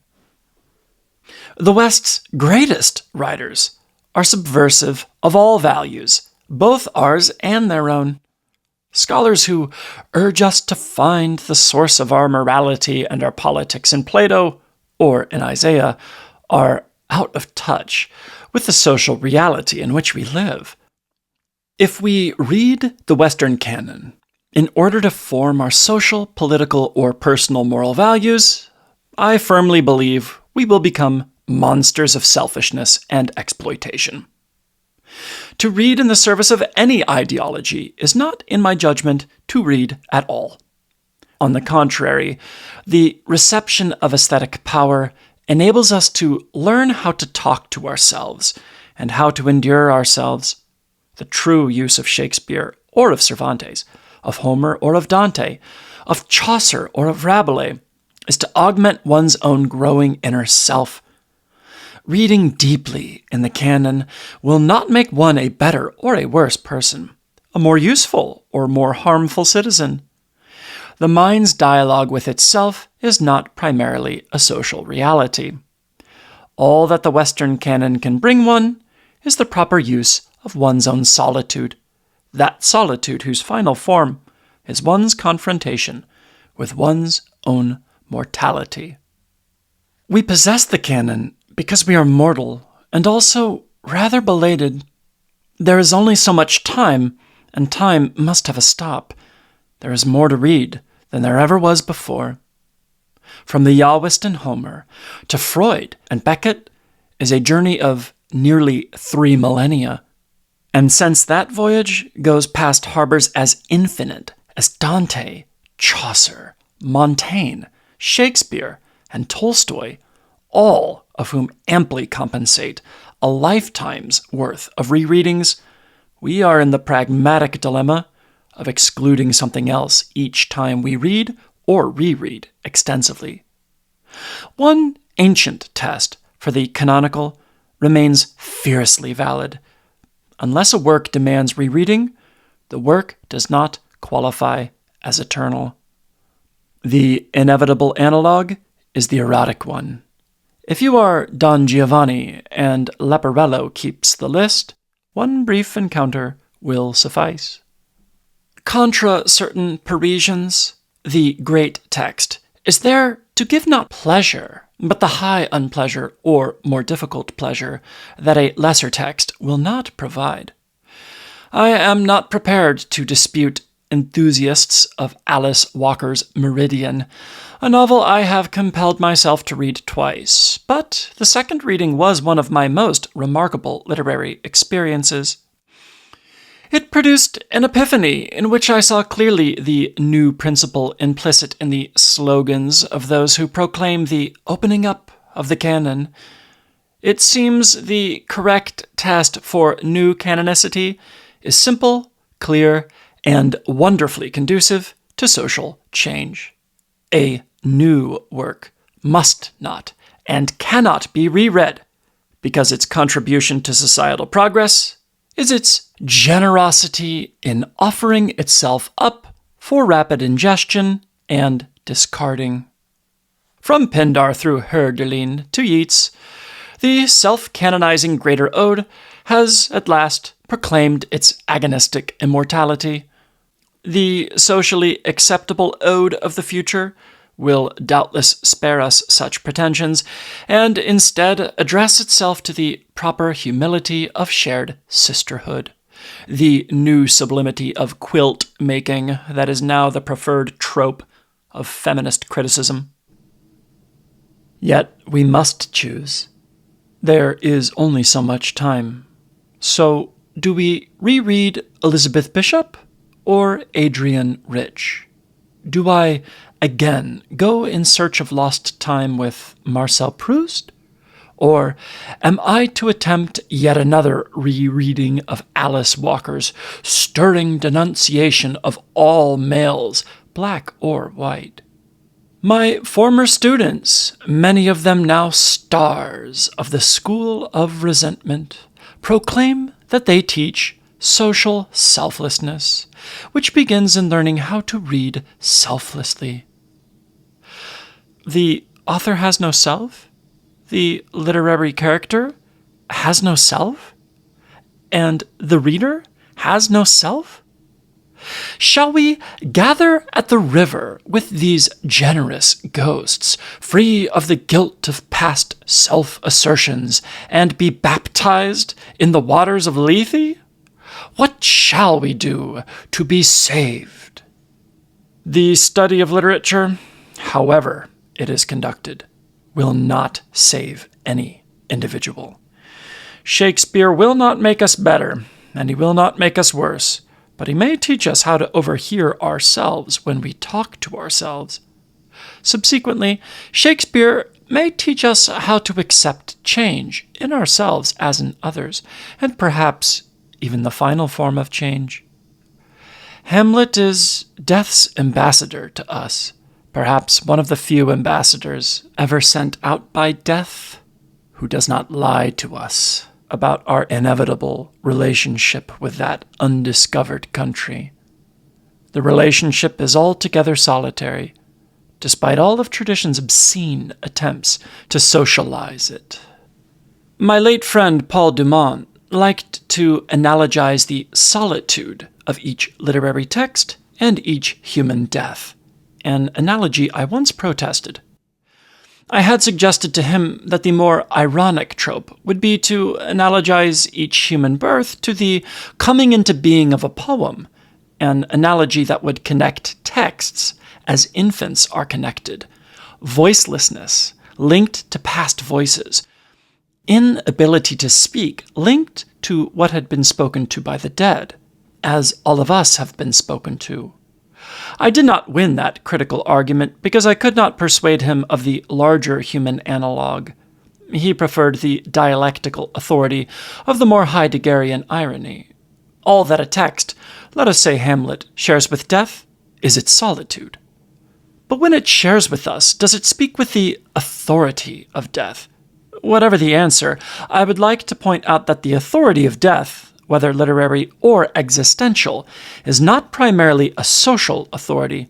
Speaker 1: The West's greatest writers are subversive of all values, both ours and their own. Scholars who urge us to find the source of our morality and our politics in Plato or in Isaiah are out of touch with the social reality in which we live. If we read the Western canon in order to form our social, political, or personal moral values, I firmly believe we will become monsters of selfishness and exploitation. To read in the service of any ideology is not, in my judgment, to read at all. On the contrary, the reception of aesthetic power enables us to learn how to talk to ourselves and how to endure ourselves. The true use of Shakespeare or of Cervantes, of Homer or of Dante, of Chaucer or of Rabelais, is to augment one's own growing inner self. Reading deeply in the canon will not make one a better or a worse person, a more useful or more harmful citizen. The mind's dialogue with itself is not primarily a social reality. All that the Western canon can bring one is the proper use of one's own solitude, that solitude whose final form is one's confrontation with one's own mortality. We possess the canon because we are mortal and also rather belated. There is only so much time, and time must have a stop. There is more to read than there ever was before. From the Yahwist and Homer to Freud and Beckett is a journey of nearly 3 millennia. And since that voyage goes past harbors as infinite as Dante, Chaucer, Montaigne, Shakespeare, and Tolstoy, all of whom amply compensate a lifetime's worth of rereadings, we are in the pragmatic dilemma of excluding something else each time we read or reread extensively. One ancient test for the canonical remains fiercely valid. Unless a work demands rereading, the work does not qualify as eternal. The inevitable analog is the erotic one. If you are Don Giovanni and Leporello keeps the list, one brief encounter will suffice. Contra certain Parisians, the great text is there to give not pleasure, but the high unpleasure or more difficult pleasure that a lesser text will not provide. I am not prepared to dispute enthusiasts of Alice Walker's Meridian, a novel I have compelled myself to read twice, but the second reading was one of my most remarkable literary experiences. It produced an epiphany in which I saw clearly the new principle implicit in the slogans of those who proclaim the opening up of the canon. It seems the correct test for new canonicity is simple, clear, and wonderfully conducive to social change. A new work must not and cannot be reread because its contribution to societal progress is its generosity in offering itself up for rapid ingestion and discarding. From Pindar through Hölderlin to Yeats, the self-canonizing Greater Ode has at last proclaimed its agonistic immortality. The socially acceptable ode of the future will doubtless spare us such pretensions, and instead address itself to the proper humility of shared sisterhood, the new sublimity of quilt-making that is now the preferred trope of feminist criticism. Yet we must choose. There is only so much time. So, do we reread Elizabeth Bishop or Adrienne Rich? Do I again go in search of lost time with Marcel Proust? Or am I to attempt yet another rereading of Alice Walker's stirring denunciation of all males, black or white? My former students, many of them now stars of the School of Resentment, proclaim that they teach social selflessness, which begins in learning how to read selflessly. The author has no self? The literary character has no self? And the reader has no self? Shall we gather at the river with these generous ghosts, free of the guilt of past self-assertions, and be baptized in the waters of Lethe? What shall we do to be saved? The study of literature, however it is conducted, will not save any individual. Shakespeare will not make us better, and he will not make us worse, but he may teach us how to overhear ourselves when we talk to ourselves. Subsequently, Shakespeare may teach us how to accept change in ourselves as in others, and perhaps even the final form of change. Hamlet is death's ambassador to us, perhaps one of the few ambassadors ever sent out by death, who does not lie to us about our inevitable relationship with that undiscovered country. The relationship is altogether solitary, despite all of tradition's obscene attempts to socialize it. My late friend Paul Dumont liked to analogize the solitude of each literary text and each human death, an analogy I once protested. I had suggested to him that the more ironic trope would be to analogize each human birth to the coming into being of a poem, an analogy that would connect texts as infants are connected, voicelessness linked to past voices, inability to speak linked to what had been spoken to by the dead, as all of us have been spoken to. I did not win that critical argument because I could not persuade him of the larger human analog. He preferred the dialectical authority of the more Heideggerian irony. All that a text, let us say Hamlet, shares with death is its solitude. But when it shares with us, does it speak with the authority of death? Whatever the answer, I would like to point out that the authority of death, whether literary or existential, is not primarily a social authority.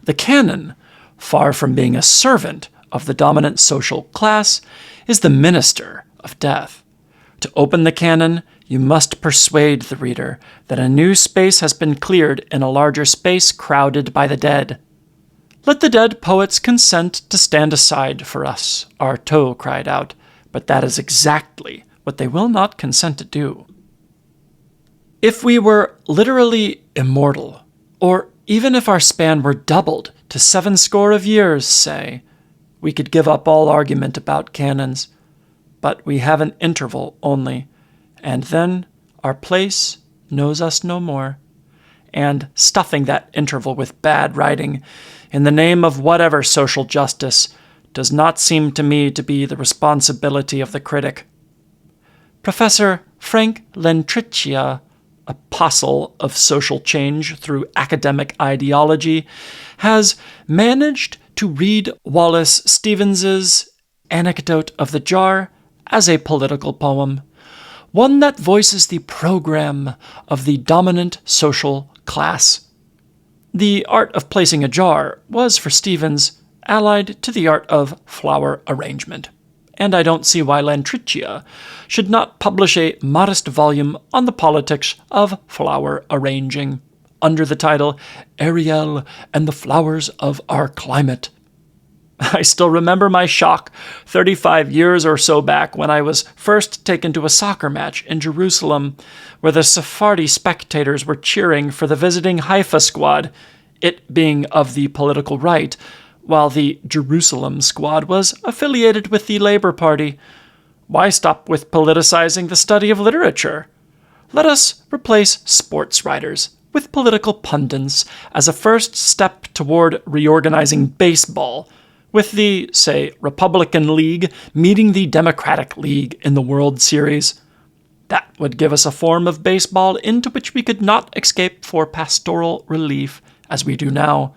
Speaker 1: The canon, far from being a servant of the dominant social class, is the minister of death. To open the canon, you must persuade the reader that a new space has been cleared in a larger space crowded by the dead. Let the dead poets consent to stand aside for us, Artaud cried out, but that is exactly what they will not consent to do. If we were literally immortal, or even if our span were doubled to 70 years, say, we could give up all argument about canons, but we have an interval only, and then our place knows us no more, and stuffing that interval with bad writing in the name of whatever social justice does not seem to me to be the responsibility of the critic. Professor Frank Lentrichia, apostle of social change through academic ideology, has managed to read Wallace Stevens's Anecdote of the Jar as a political poem, one that voices the program of the dominant social class. The art of placing a jar was, for Stevens, allied to the art of flower arrangement, and I don't see why Lentrichia should not publish a modest volume on the politics of flower arranging, under the title Ariel and the Flowers of Our Climate. I still remember my shock 35 years or so back when I was first taken to a soccer match in Jerusalem, where the Sephardi spectators were cheering for the visiting Haifa squad, it being of the political right, while the Jerusalem squad was affiliated with the Labour Party. Why stop with politicizing the study of literature? Let us replace sports writers with political pundits as a first step toward reorganizing baseball, with the, say, Republican League meeting the Democratic League in the World Series. That would give us a form of baseball into which we could not escape for pastoral relief, as we do now.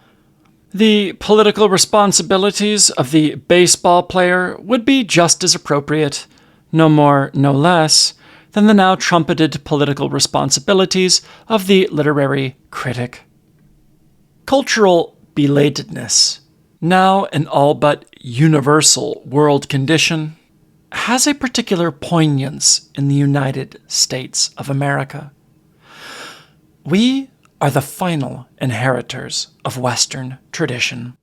Speaker 1: The political responsibilities of the baseball player would be just as appropriate, no more, no less, than the now trumpeted political responsibilities of the literary critic. Cultural belatedness, now an all but universal world condition, has a particular poignance in the United States of America. We are the final inheritors of Western tradition.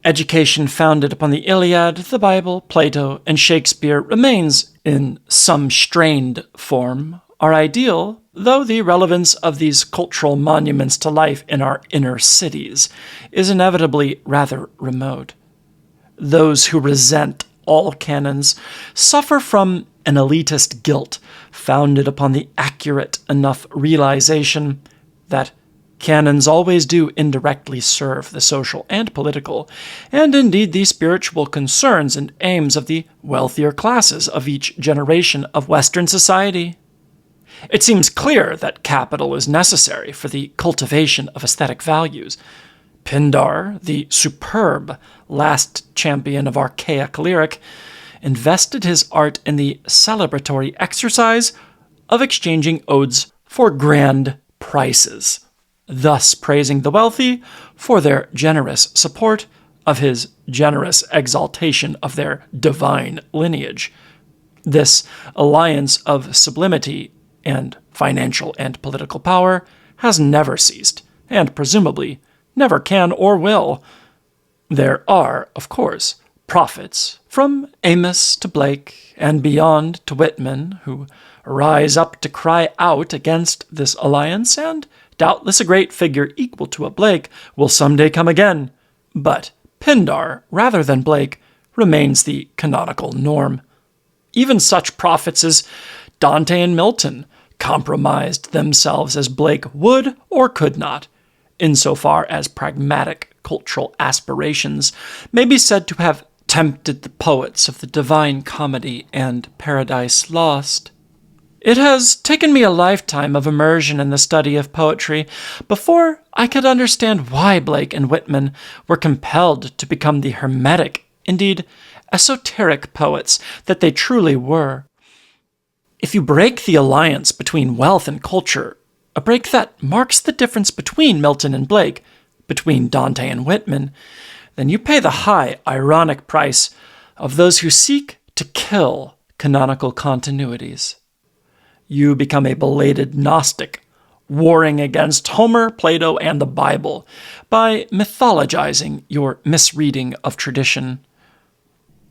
Speaker 1: Education founded upon the Iliad, the Bible, Plato, and Shakespeare remains, in some strained form, our ideal, though the relevance of these cultural monuments to life in our inner cities is inevitably rather remote. Those who resent all canons suffer from an elitist guilt founded upon the accurate enough realization that canons always do indirectly serve the social and political, and indeed the spiritual concerns and aims of the wealthier classes of each generation of Western society. It seems clear that capital is necessary for the cultivation of aesthetic values. Pindar, the superb last champion of archaic lyric, invested his art in the celebratory exercise of exchanging odes for grand prices, thus praising the wealthy for their generous support of his generous exaltation of their divine lineage. This alliance of sublimity and financial and political power has never ceased, and presumably never can or will. There are, of course, prophets, from Amos to Blake, and beyond to Whitman, who rise up to cry out against this alliance, and doubtless a great figure equal to a Blake will someday come again. But Pindar, rather than Blake, remains the canonical norm. Even such prophets as Dante and Milton compromised themselves as Blake would or could not, insofar as pragmatic cultural aspirations may be said to have tempted the poets of the Divine Comedy and Paradise Lost. It has taken me a lifetime of immersion in the study of poetry before I could understand why Blake and Whitman were compelled to become the hermetic, indeed esoteric poets that they truly were. If you break the alliance between wealth and culture, a break that marks the difference between Milton and Blake, between Dante and Whitman, then you pay the high, ironic price of those who seek to kill canonical continuities. You become a belated Gnostic, warring against Homer, Plato, and the Bible by mythologizing your misreading of tradition.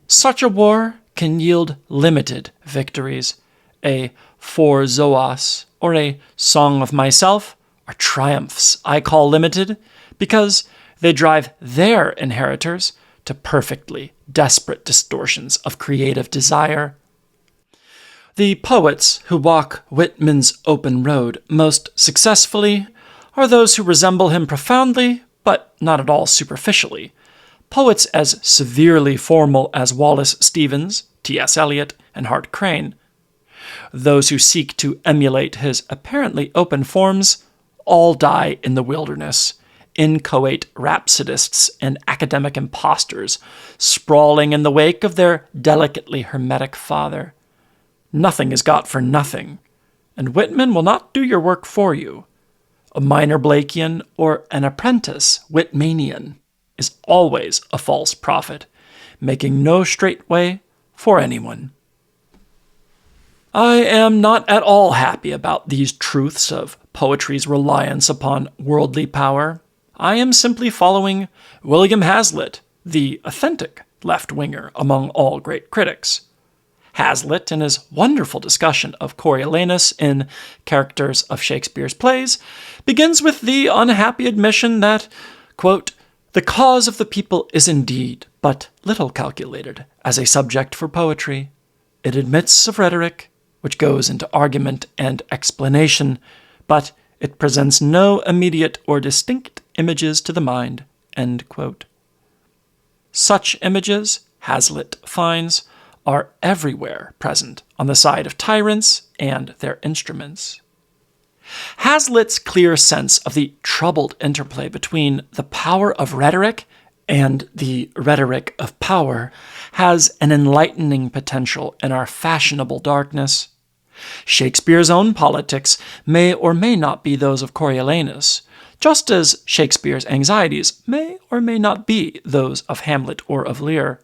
Speaker 1: Such a war can yield limited victories. A For Zoos or a Song of Myself are triumphs I call limited because they drive their inheritors to perfectly desperate distortions of creative desire. The poets who walk Whitman's open road most successfully are those who resemble him profoundly, but not at all superficially. Poets as severely formal as Wallace Stevens, T.S. Eliot, and Hart Crane. Those who seek to emulate his apparently open forms all die in the wilderness, inchoate rhapsodists and academic impostors, sprawling in the wake of their delicately hermetic father. Nothing is got for nothing, and Whitman will not do your work for you. A minor Blakean or an apprentice Whitmanian is always a false prophet, making no straight way for anyone. I am not at all happy about these truths of poetry's reliance upon worldly power. I am simply following William Hazlitt, the authentic left-winger among all great critics. Hazlitt, in his wonderful discussion of Coriolanus in Characters of Shakespeare's Plays, begins with the unhappy admission that, quote, "the cause of the people is indeed but little calculated as a subject for poetry. It admits of rhetoric, which goes into argument and explanation, but it presents no immediate or distinct images to the mind." End quote. Such images, Hazlitt finds, are everywhere present on the side of tyrants and their instruments. Hazlitt's clear sense of the troubled interplay between the power of rhetoric and the rhetoric of power has an enlightening potential in our fashionable darkness. Shakespeare's own politics may or may not be those of Coriolanus, just as Shakespeare's anxieties may or may not be those of Hamlet or of Lear.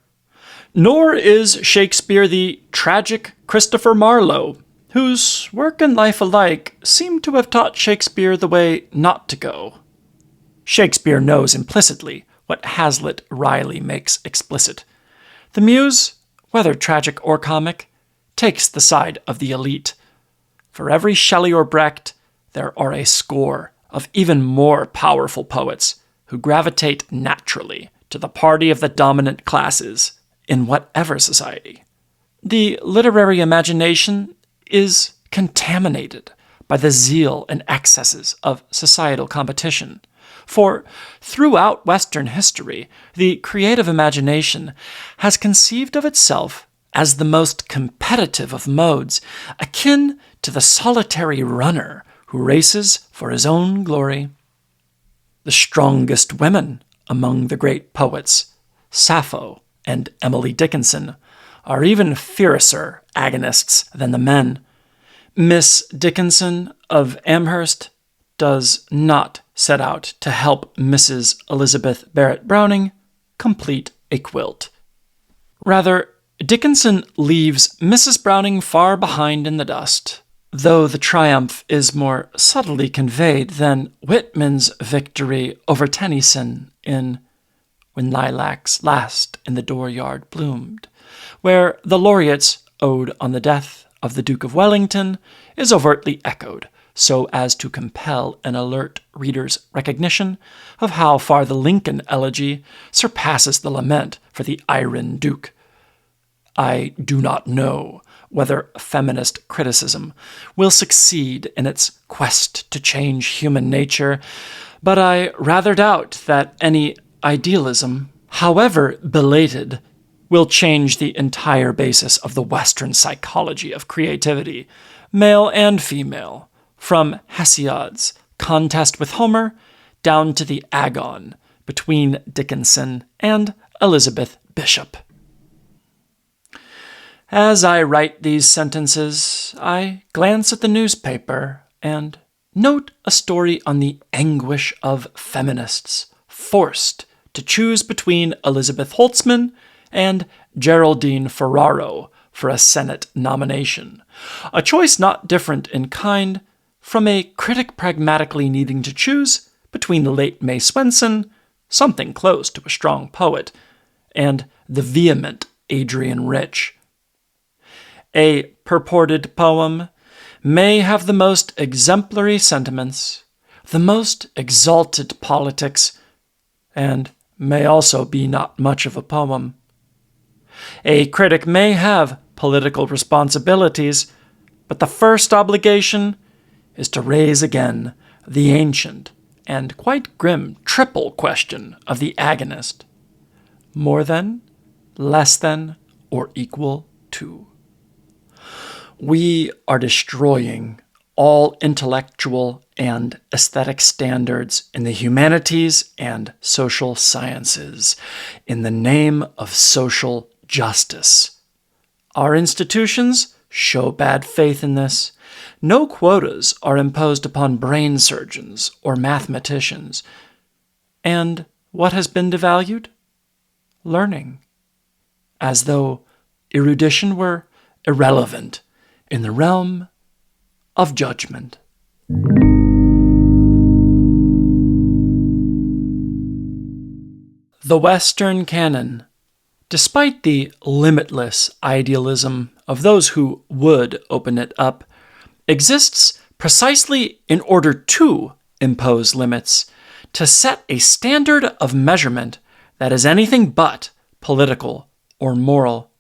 Speaker 1: Nor is Shakespeare the tragic Christopher Marlowe, whose work and life alike seem to have taught Shakespeare the way not to go. Shakespeare knows implicitly what Hazlitt Riley makes explicit. The muse, whether tragic or comic, takes the side of the elite. For every Shelley or Brecht, there are a score of even more powerful poets who gravitate naturally to the party of the dominant classes in whatever society. The literary imagination is contaminated by the zeal and excesses of societal competition. For throughout Western history, the creative imagination has conceived of itself as the most competitive of modes, akin to the solitary runner who races for his own glory. The strongest women among the great poets, Sappho and Emily Dickinson, are even fiercer agonists than the men. Miss Dickinson of Amherst does not set out to help Mrs. Elizabeth Barrett Browning complete a quilt. Rather, Dickinson leaves Mrs. Browning far behind in the dust, though the triumph is more subtly conveyed than Whitman's victory over Tennyson in When Lilacs Last in the Dooryard Bloomed, where the laureate's ode on the death of the Duke of Wellington is overtly echoed, so as to compel an alert reader's recognition of how far the Lincoln Elegy surpasses the lament for the Iron Duke. I do not know whether feminist criticism will succeed in its quest to change human nature, but I rather doubt that any idealism, however belated, will change the entire basis of the Western psychology of creativity, male and female, from Hesiod's contest with Homer down to the agon between Dickinson and Elizabeth Bishop. As I write these sentences, I glance at the newspaper and note a story on the anguish of feminists forced to choose between Elizabeth Holtzman and Geraldine Ferraro for a Senate nomination, a choice not different in kind from a critic pragmatically needing to choose between the late May Swenson, something close to a strong poet, and the vehement Adrian Rich. A purported poem may have the most exemplary sentiments, the most exalted politics, and may also be not much of a poem. A critic may have political responsibilities, but the first obligation is to raise again the ancient and quite grim triple question of the agonist: more than, less than, or equal to. We are destroying all intellectual and aesthetic standards in the humanities and social sciences in the name of social justice. Our institutions show bad faith in this. No quotas are imposed upon brain surgeons or mathematicians. And what has been devalued? Learning. As though erudition were irrelevant in the realm of judgment. The Western Canon, despite the limitless idealism of those who would open it up, exists precisely in order to impose limits, to set a standard of measurement that is anything but political or moral.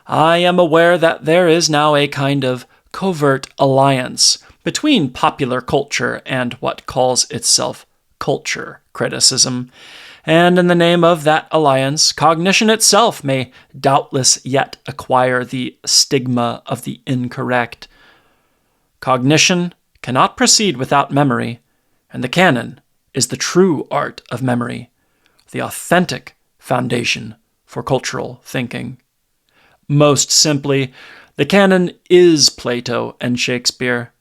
Speaker 1: I am aware that there is now a kind of covert alliance between popular culture and what calls itself culture criticism, and in the name of that alliance, cognition itself may doubtless yet acquire the stigma of the incorrect. Cognition cannot proceed without memory, and the canon is the true art of memory, the authentic foundation for cultural thinking. Most simply, The canon is Plato and Shakespeare.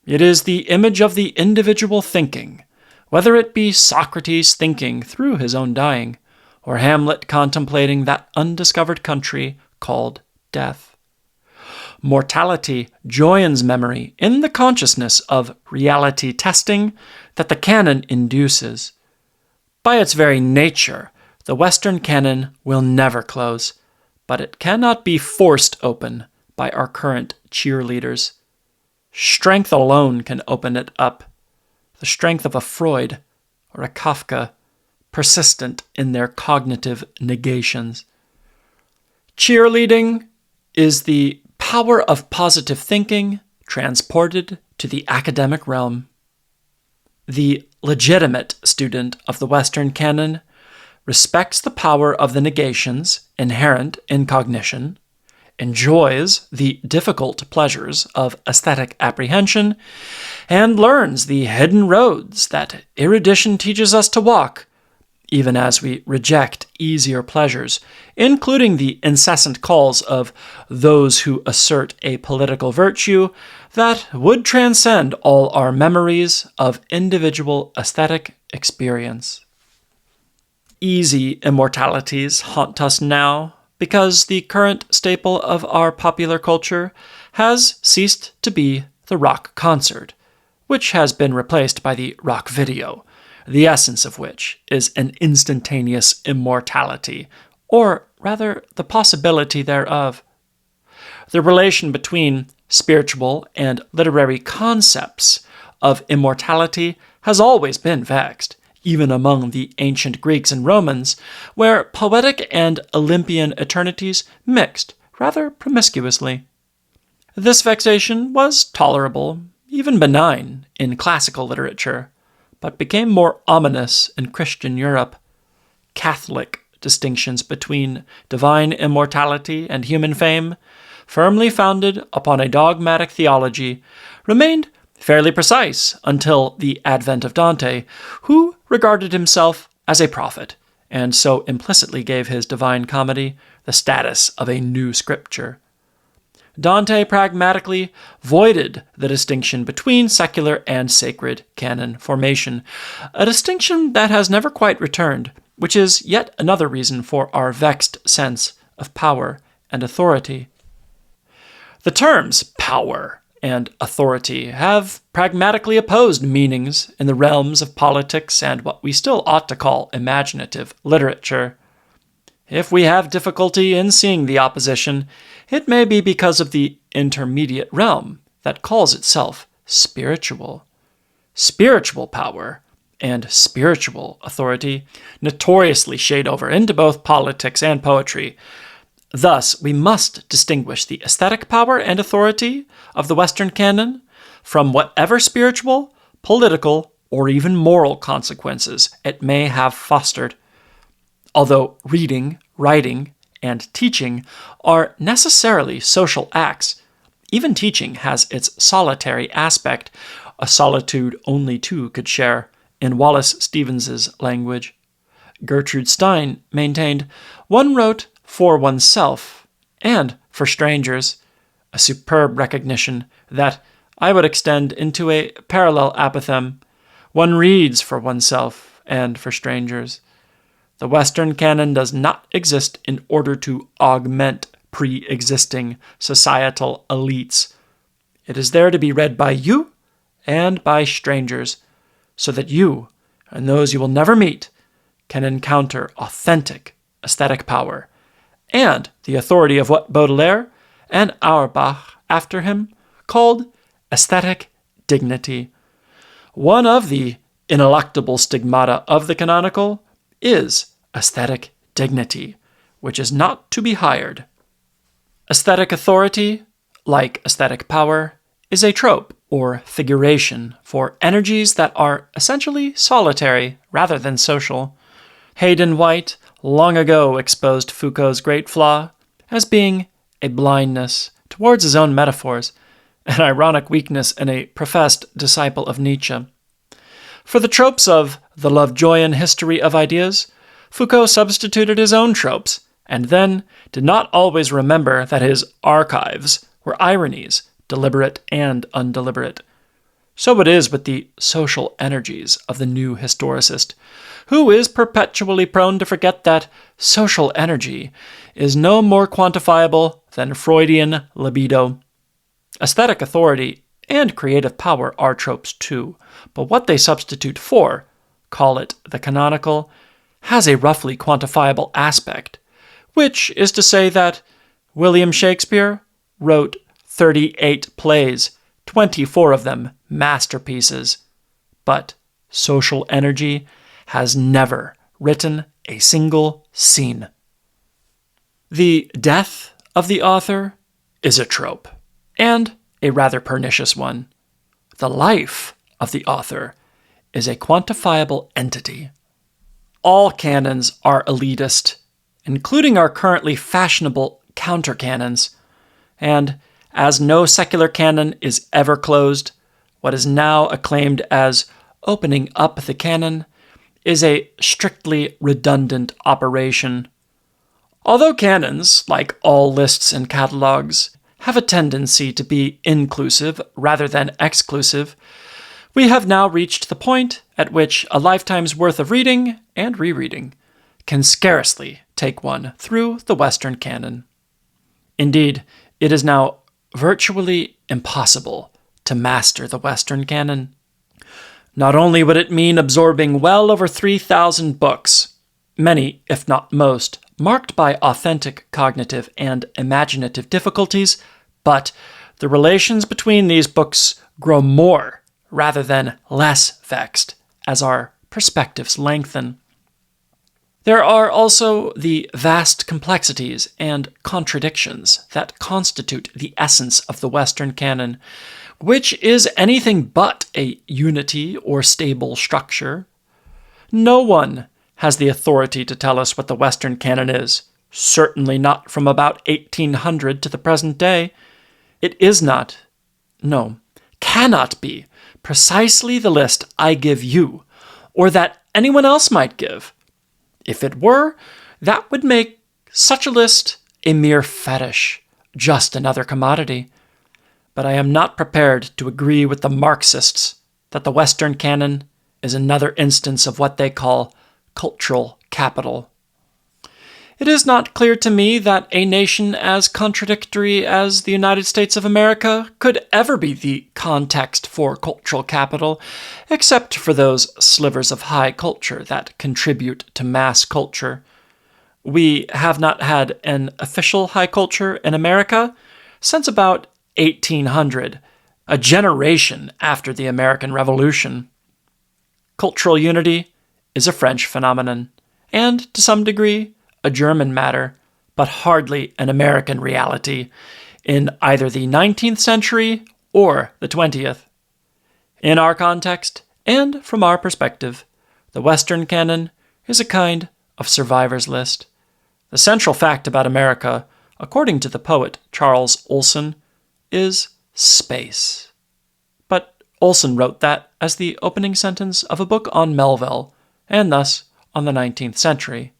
Speaker 1: It is the image of the individual thinking, whether it be Socrates thinking through his own dying, or Hamlet contemplating that undiscovered country called death. Mortality joins memory in the consciousness of reality testing that the canon induces. By its very nature, the Western canon will never close, but it cannot be forced open by our current cheerleaders. Strength alone can open it up, the strength of a Freud or a Kafka, persistent in their cognitive negations. Cheerleading is the power of positive thinking transported to the academic realm. The legitimate student of the Western canon respects the power of the negations inherent in cognition, enjoys the difficult pleasures of aesthetic apprehension, and learns the hidden roads that erudition teaches us to walk, even as we reject easier pleasures, including the incessant calls of those who assert a political virtue that would transcend all our memories of individual aesthetic experience. Easy immortalities haunt us now because the current staple of our popular culture has ceased to be the rock concert, which has been replaced by the rock video, the essence of which is an instantaneous immortality, or rather the possibility thereof. The relation between spiritual and literary concepts of immortality has always been vexed, even among the ancient Greeks and Romans, where poetic and Olympian eternities mixed rather promiscuously. This vexation was tolerable, even benign, in classical literature, but became more ominous in Christian Europe. Catholic distinctions between divine immortality and human fame, firmly founded upon a dogmatic theology, remained fairly precise until the advent of Dante, who regarded himself as a prophet, and so implicitly gave his Divine Comedy the status of a new scripture. Dante pragmatically voided the distinction between secular and sacred canon formation, a distinction that has never quite returned, which is yet another reason for our vexed sense of power and authority. The terms power and authority have pragmatically opposed meanings in the realms of politics and what we still ought to call imaginative literature. If we have difficulty in seeing the opposition, it may be because of the intermediate realm that calls itself spiritual. Spiritual power and spiritual authority notoriously shade over into both politics and poetry. Thus, we must distinguish the aesthetic power and authority of the Western canon from whatever spiritual, political, or even moral consequences it may have fostered. Although reading, writing, and teaching are necessarily social acts, even teaching has its solitary aspect, a solitude only two could share, in Wallace Stevens's language. Gertrude Stein maintained, one wrote for oneself and for strangers, a superb recognition that I would extend into a parallel apothegm. One reads for oneself and for strangers. The Western canon does not exist in order to augment pre-existing societal elites. It is there to be read by you and by strangers, so that you, and those you will never meet, can encounter authentic aesthetic power and the authority of what Baudelaire and Auerbach, after him, called aesthetic dignity. One of the ineluctable stigmata of the canonical is aesthetic dignity, which is not to be hired. Aesthetic authority, like aesthetic power, is a trope or figuration for energies that are essentially solitary rather than social. Hayden White long ago exposed Foucault's great flaw as being a blindness towards his own metaphors, an ironic weakness in a professed disciple of Nietzsche. For the tropes of the Lovejoyan history of ideas, Foucault substituted his own tropes, and then did not always remember that his archives were ironies, deliberate and undeliberate. So it is with the social energies of the new historicist, who is perpetually prone to forget that social energy is no more quantifiable than Freudian libido. Aesthetic authority and creative power are tropes too, but what they substitute for, call it the canonical, has a roughly quantifiable aspect, which is to say that William Shakespeare wrote 38 plays, 24 of them masterpieces, but social energy has never written a single scene. The death of the author is a trope, and a rather pernicious one. The life of the author is a quantifiable entity. All canons are elitist, including our currently fashionable counter-canons, and as no secular canon is ever closed, what is now acclaimed as opening up the canon is a strictly redundant operation. Although canons, like all lists and catalogs, have a tendency to be inclusive rather than exclusive, we have now reached the point at which a lifetime's worth of reading and rereading can scarcely take one through the Western canon. Indeed, it is now virtually impossible to master the Western canon. Not only would it mean absorbing well over 3,000 books, many, if not most, marked by authentic cognitive and imaginative difficulties, but the relations between these books grow more rather than less vexed as our perspectives lengthen. There are also the vast complexities and contradictions that constitute the essence of the Western canon, which is anything but a unity or stable structure. No one has the authority to tell us what the Western canon is, certainly not from about 1800 to the present day. It is not, no, cannot be, precisely the list I give you, or that anyone else might give. If it were, that would make such a list a mere fetish, just another commodity. But I am not prepared to agree with the Marxists that the Western canon is another instance of what they call cultural capital. It is not clear to me that a nation as contradictory as the United States of America could ever be the context for cultural capital, except for those slivers of high culture that contribute to mass culture. We have not had an official high culture in America since about 1800, a generation after the American Revolution. Cultural unity is a French phenomenon, and, to some degree, a German matter, but hardly an American reality in either the 19th century or the 20th. In our context, and from our perspective, the Western canon is a kind of survivor's list. The central fact about America, according to the poet Charles Olson, is space. But Olson wrote that as the opening sentence of a book on Melville, and thus on the 19th century.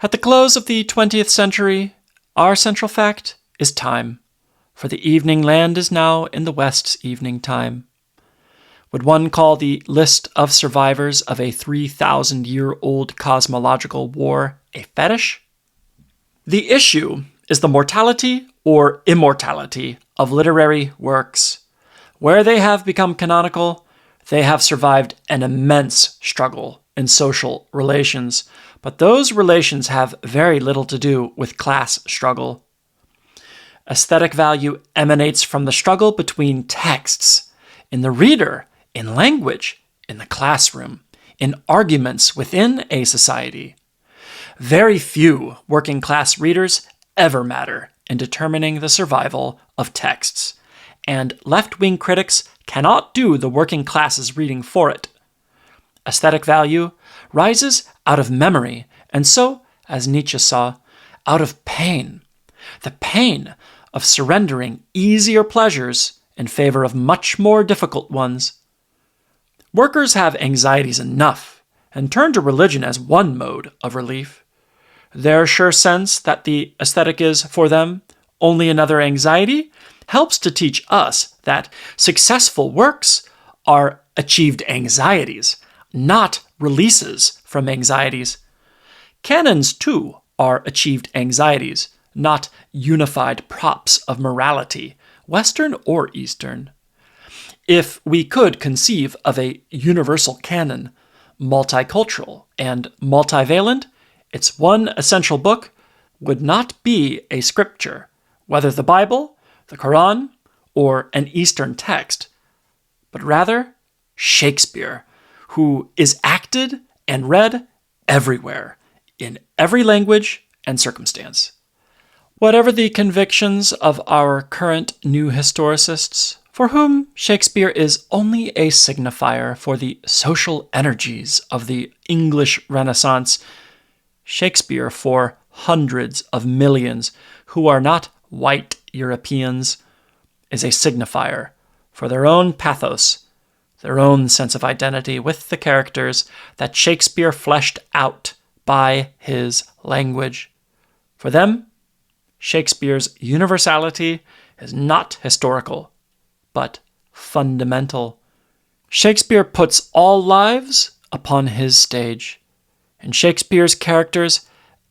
Speaker 1: At the close of the 20th century, our central fact is time, for the evening land is now in the West's evening time. Would one call the list of survivors of a 3,000-year-old cosmological war a fetish? The issue is the mortality or immortality of literary works. Where they have become canonical, they have survived an immense struggle in social relations, but those relations have very little to do with class struggle. Aesthetic value emanates from the struggle between texts, in the reader, in language, in the classroom, in arguments within a society. Very few working class readers ever matter in determining the survival of texts, and left-wing critics cannot do the working class's reading for it. Aesthetic value rises out of memory, and so, as Nietzsche saw, out of pain. The pain of surrendering easier pleasures in favor of much more difficult ones. Workers have anxieties enough, and turn to religion as one mode of relief. Their sure sense that the aesthetic is, for them, Only Another Anxiety helps to teach us that successful works are achieved anxieties, not releases from anxieties. Canons, too, are achieved anxieties, not unified props of morality, Western or Eastern. If we could conceive of a universal canon, multicultural and multivalent, its one essential book would not be a scripture, whether the Bible, the Quran, or an Eastern text, but rather Shakespeare, who is acted and read everywhere, in every language and circumstance. Whatever the convictions of our current new historicists, for whom Shakespeare is only a signifier for the social energies of the English Renaissance, Shakespeare for hundreds of millions who are not white Europeans is a signifier for their own pathos, their own sense of identity with the characters that Shakespeare fleshed out by his language. For them, Shakespeare's universality is not historical, but fundamental. Shakespeare puts all lives upon his stage. In Shakespeare's characters,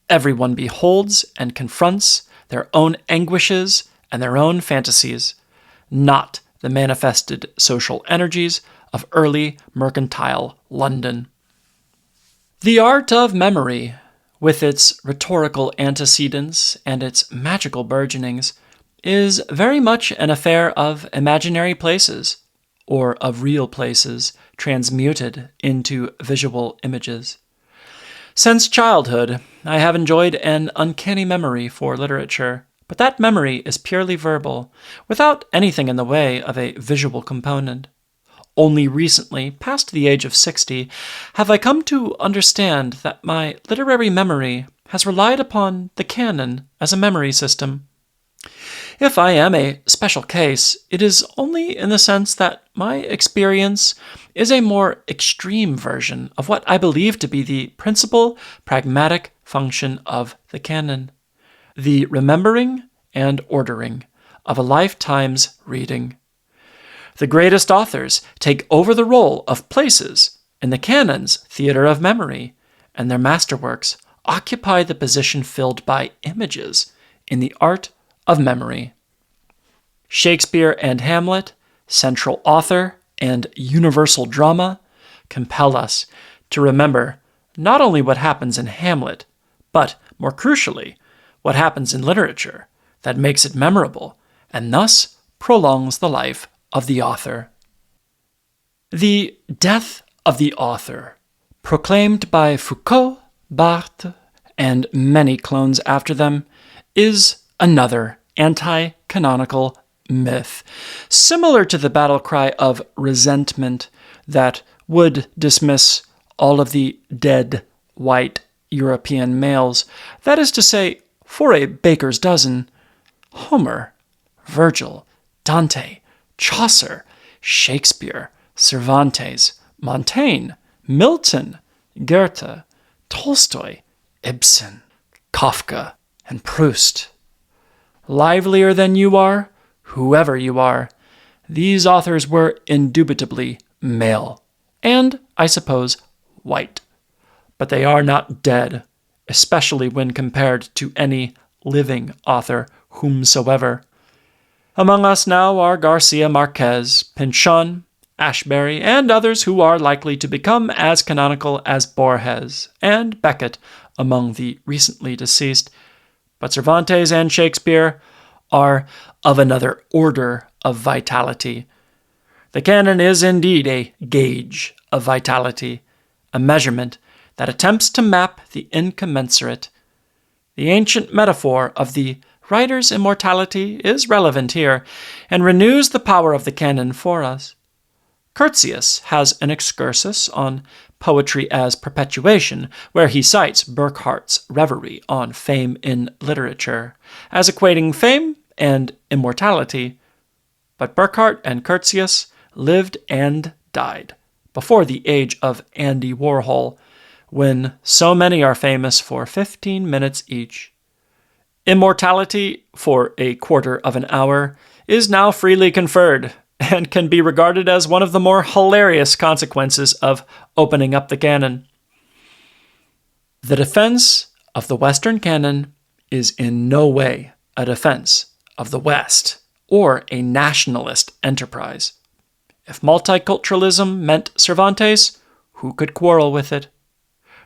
Speaker 1: everyone beholds and confronts their own anguishes and their own fantasies, not the manifested social energies of early mercantile London. The art of memory, with its rhetorical antecedents and its magical burgeonings, is very much an affair of imaginary places, or of real places transmuted into visual images. Since childhood, I have enjoyed an uncanny memory for literature, but that memory is purely verbal, without anything in the way of a visual component. Only recently, past the age of 60, have I come to understand that my literary memory has relied upon the canon as a memory system. If I am a special case, it is only in the sense that my experience is a more extreme version of what I believe to be the principal pragmatic function of the canon, the remembering and ordering of a lifetime's reading. The greatest authors take over the role of places in the canon's theater of memory, and their masterworks occupy the position filled by images in the art of memory. Shakespeare and Hamlet, central author and universal drama, compel us to remember not only what happens in Hamlet, but, more crucially, what happens in literature that makes it memorable and thus prolongs the life of the author. The death of the author, proclaimed by Foucault, Barthes, and many clones after them, is another anti-canonical myth, similar to the battle cry of resentment that would dismiss all of the dead white European males, that is to say, for a baker's dozen, Homer, Virgil, Dante, Chaucer, Shakespeare, Cervantes, Montaigne, Milton, Goethe, Tolstoy, Ibsen, Kafka, and Proust. Livelier than you are, whoever you are, these authors were indubitably male, and, I suppose, white. But they are not dead, especially when compared to any living author whomsoever. Among us now are Garcia Marquez, Pynchon, Ashbery, and others who are likely to become as canonical as Borges and Beckett among the recently deceased. But Cervantes and Shakespeare are of another order of vitality. The canon is indeed a gauge of vitality, a measurement that attempts to map the incommensurate. The ancient metaphor of the writer's immortality is relevant here, and renews the power of the canon for us. Curtius has an excursus on poetry as perpetuation, where he cites Burckhardt's Reverie on fame in literature, as equating fame and immortality. But Burckhardt and Curtius lived and died before the age of Andy Warhol, when so many are famous for 15 minutes each. Immortality for a quarter of an hour is now freely conferred and can be regarded as one of the more hilarious consequences of opening up the canon. The defense of the Western canon is in no way a defense of the West or a nationalist enterprise. If multiculturalism meant Cervantes, who could quarrel with it?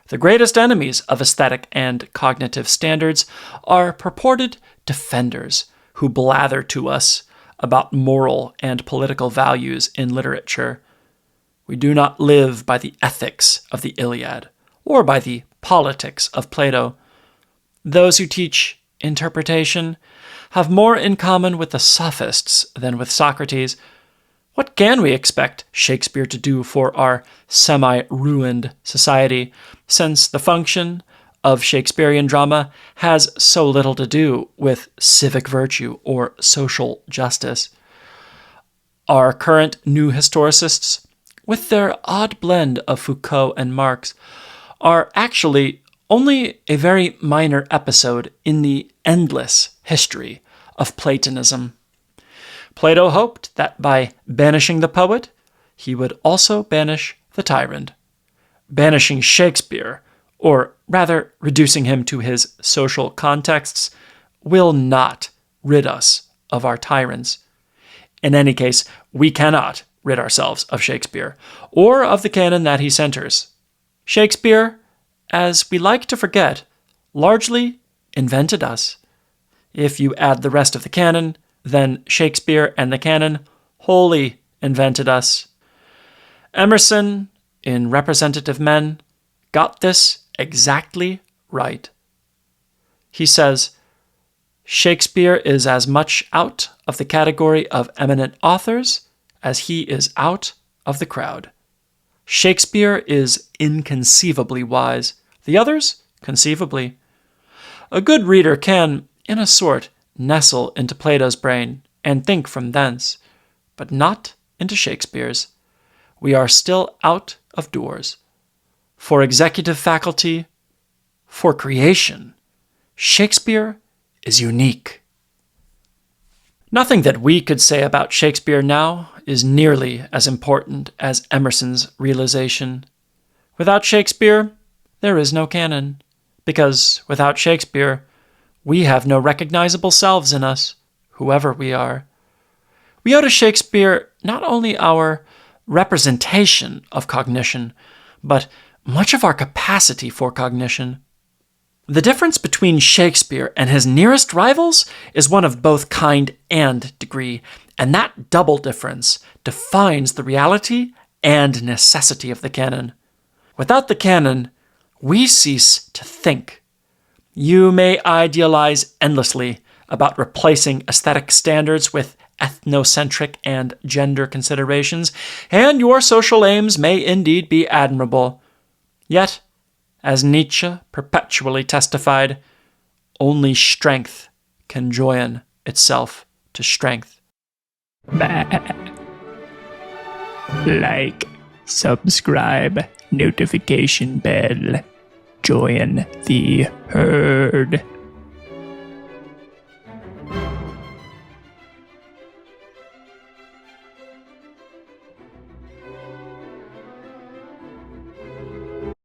Speaker 1: The greatest enemies of aesthetic and cognitive standards are purported defenders who blather to us about moral and political values in literature. We do not live by the ethics of the Iliad or by the politics of Plato. Those who teach interpretation have more in common with the sophists than with Socrates. What can we expect Shakespeare to do for our semi-ruined society, since the function of Shakespearean drama has so little to do with civic virtue or social justice? Our current new historicists, with their odd blend of Foucault and Marx, are actually only a very minor episode in the endless history of Platonism. Plato hoped that by banishing the poet, he would also banish the tyrant. Banishing Shakespeare, or rather reducing him to his social contexts, will not rid us of our tyrants. In any case, we cannot rid ourselves of Shakespeare, or of the canon that he centers. Shakespeare, as we like to forget, largely invented us. If you add the rest of the canon, then Shakespeare and the canon wholly invented us. Emerson, in Representative Men, got this exactly right. He says, Shakespeare is as much out of the category of eminent authors as he is out of the crowd. Shakespeare is inconceivably wise, the others conceivably. A good reader can, in a sort, nestle into Plato's brain and think from thence, but not into Shakespeare's. We are still out of doors. For executive faculty, for creation, Shakespeare is unique. Nothing that we could say about Shakespeare now is nearly as important as Emerson's realization. Without Shakespeare, there is no canon, because without Shakespeare, we have no recognizable selves in us, whoever we are. We owe to Shakespeare not only our representation of cognition, but much of our capacity for cognition. The difference between Shakespeare and his nearest rivals is one of both kind and degree, and that double difference defines the reality and necessity of the canon. Without the canon, we cease to think. You may idealize endlessly about replacing aesthetic standards with ethnocentric and gender considerations, and your social aims may indeed be admirable. Yet, as Nietzsche perpetually testified, only strength can join itself to strength.
Speaker 2: Like, subscribe, notification bell. Join the herd.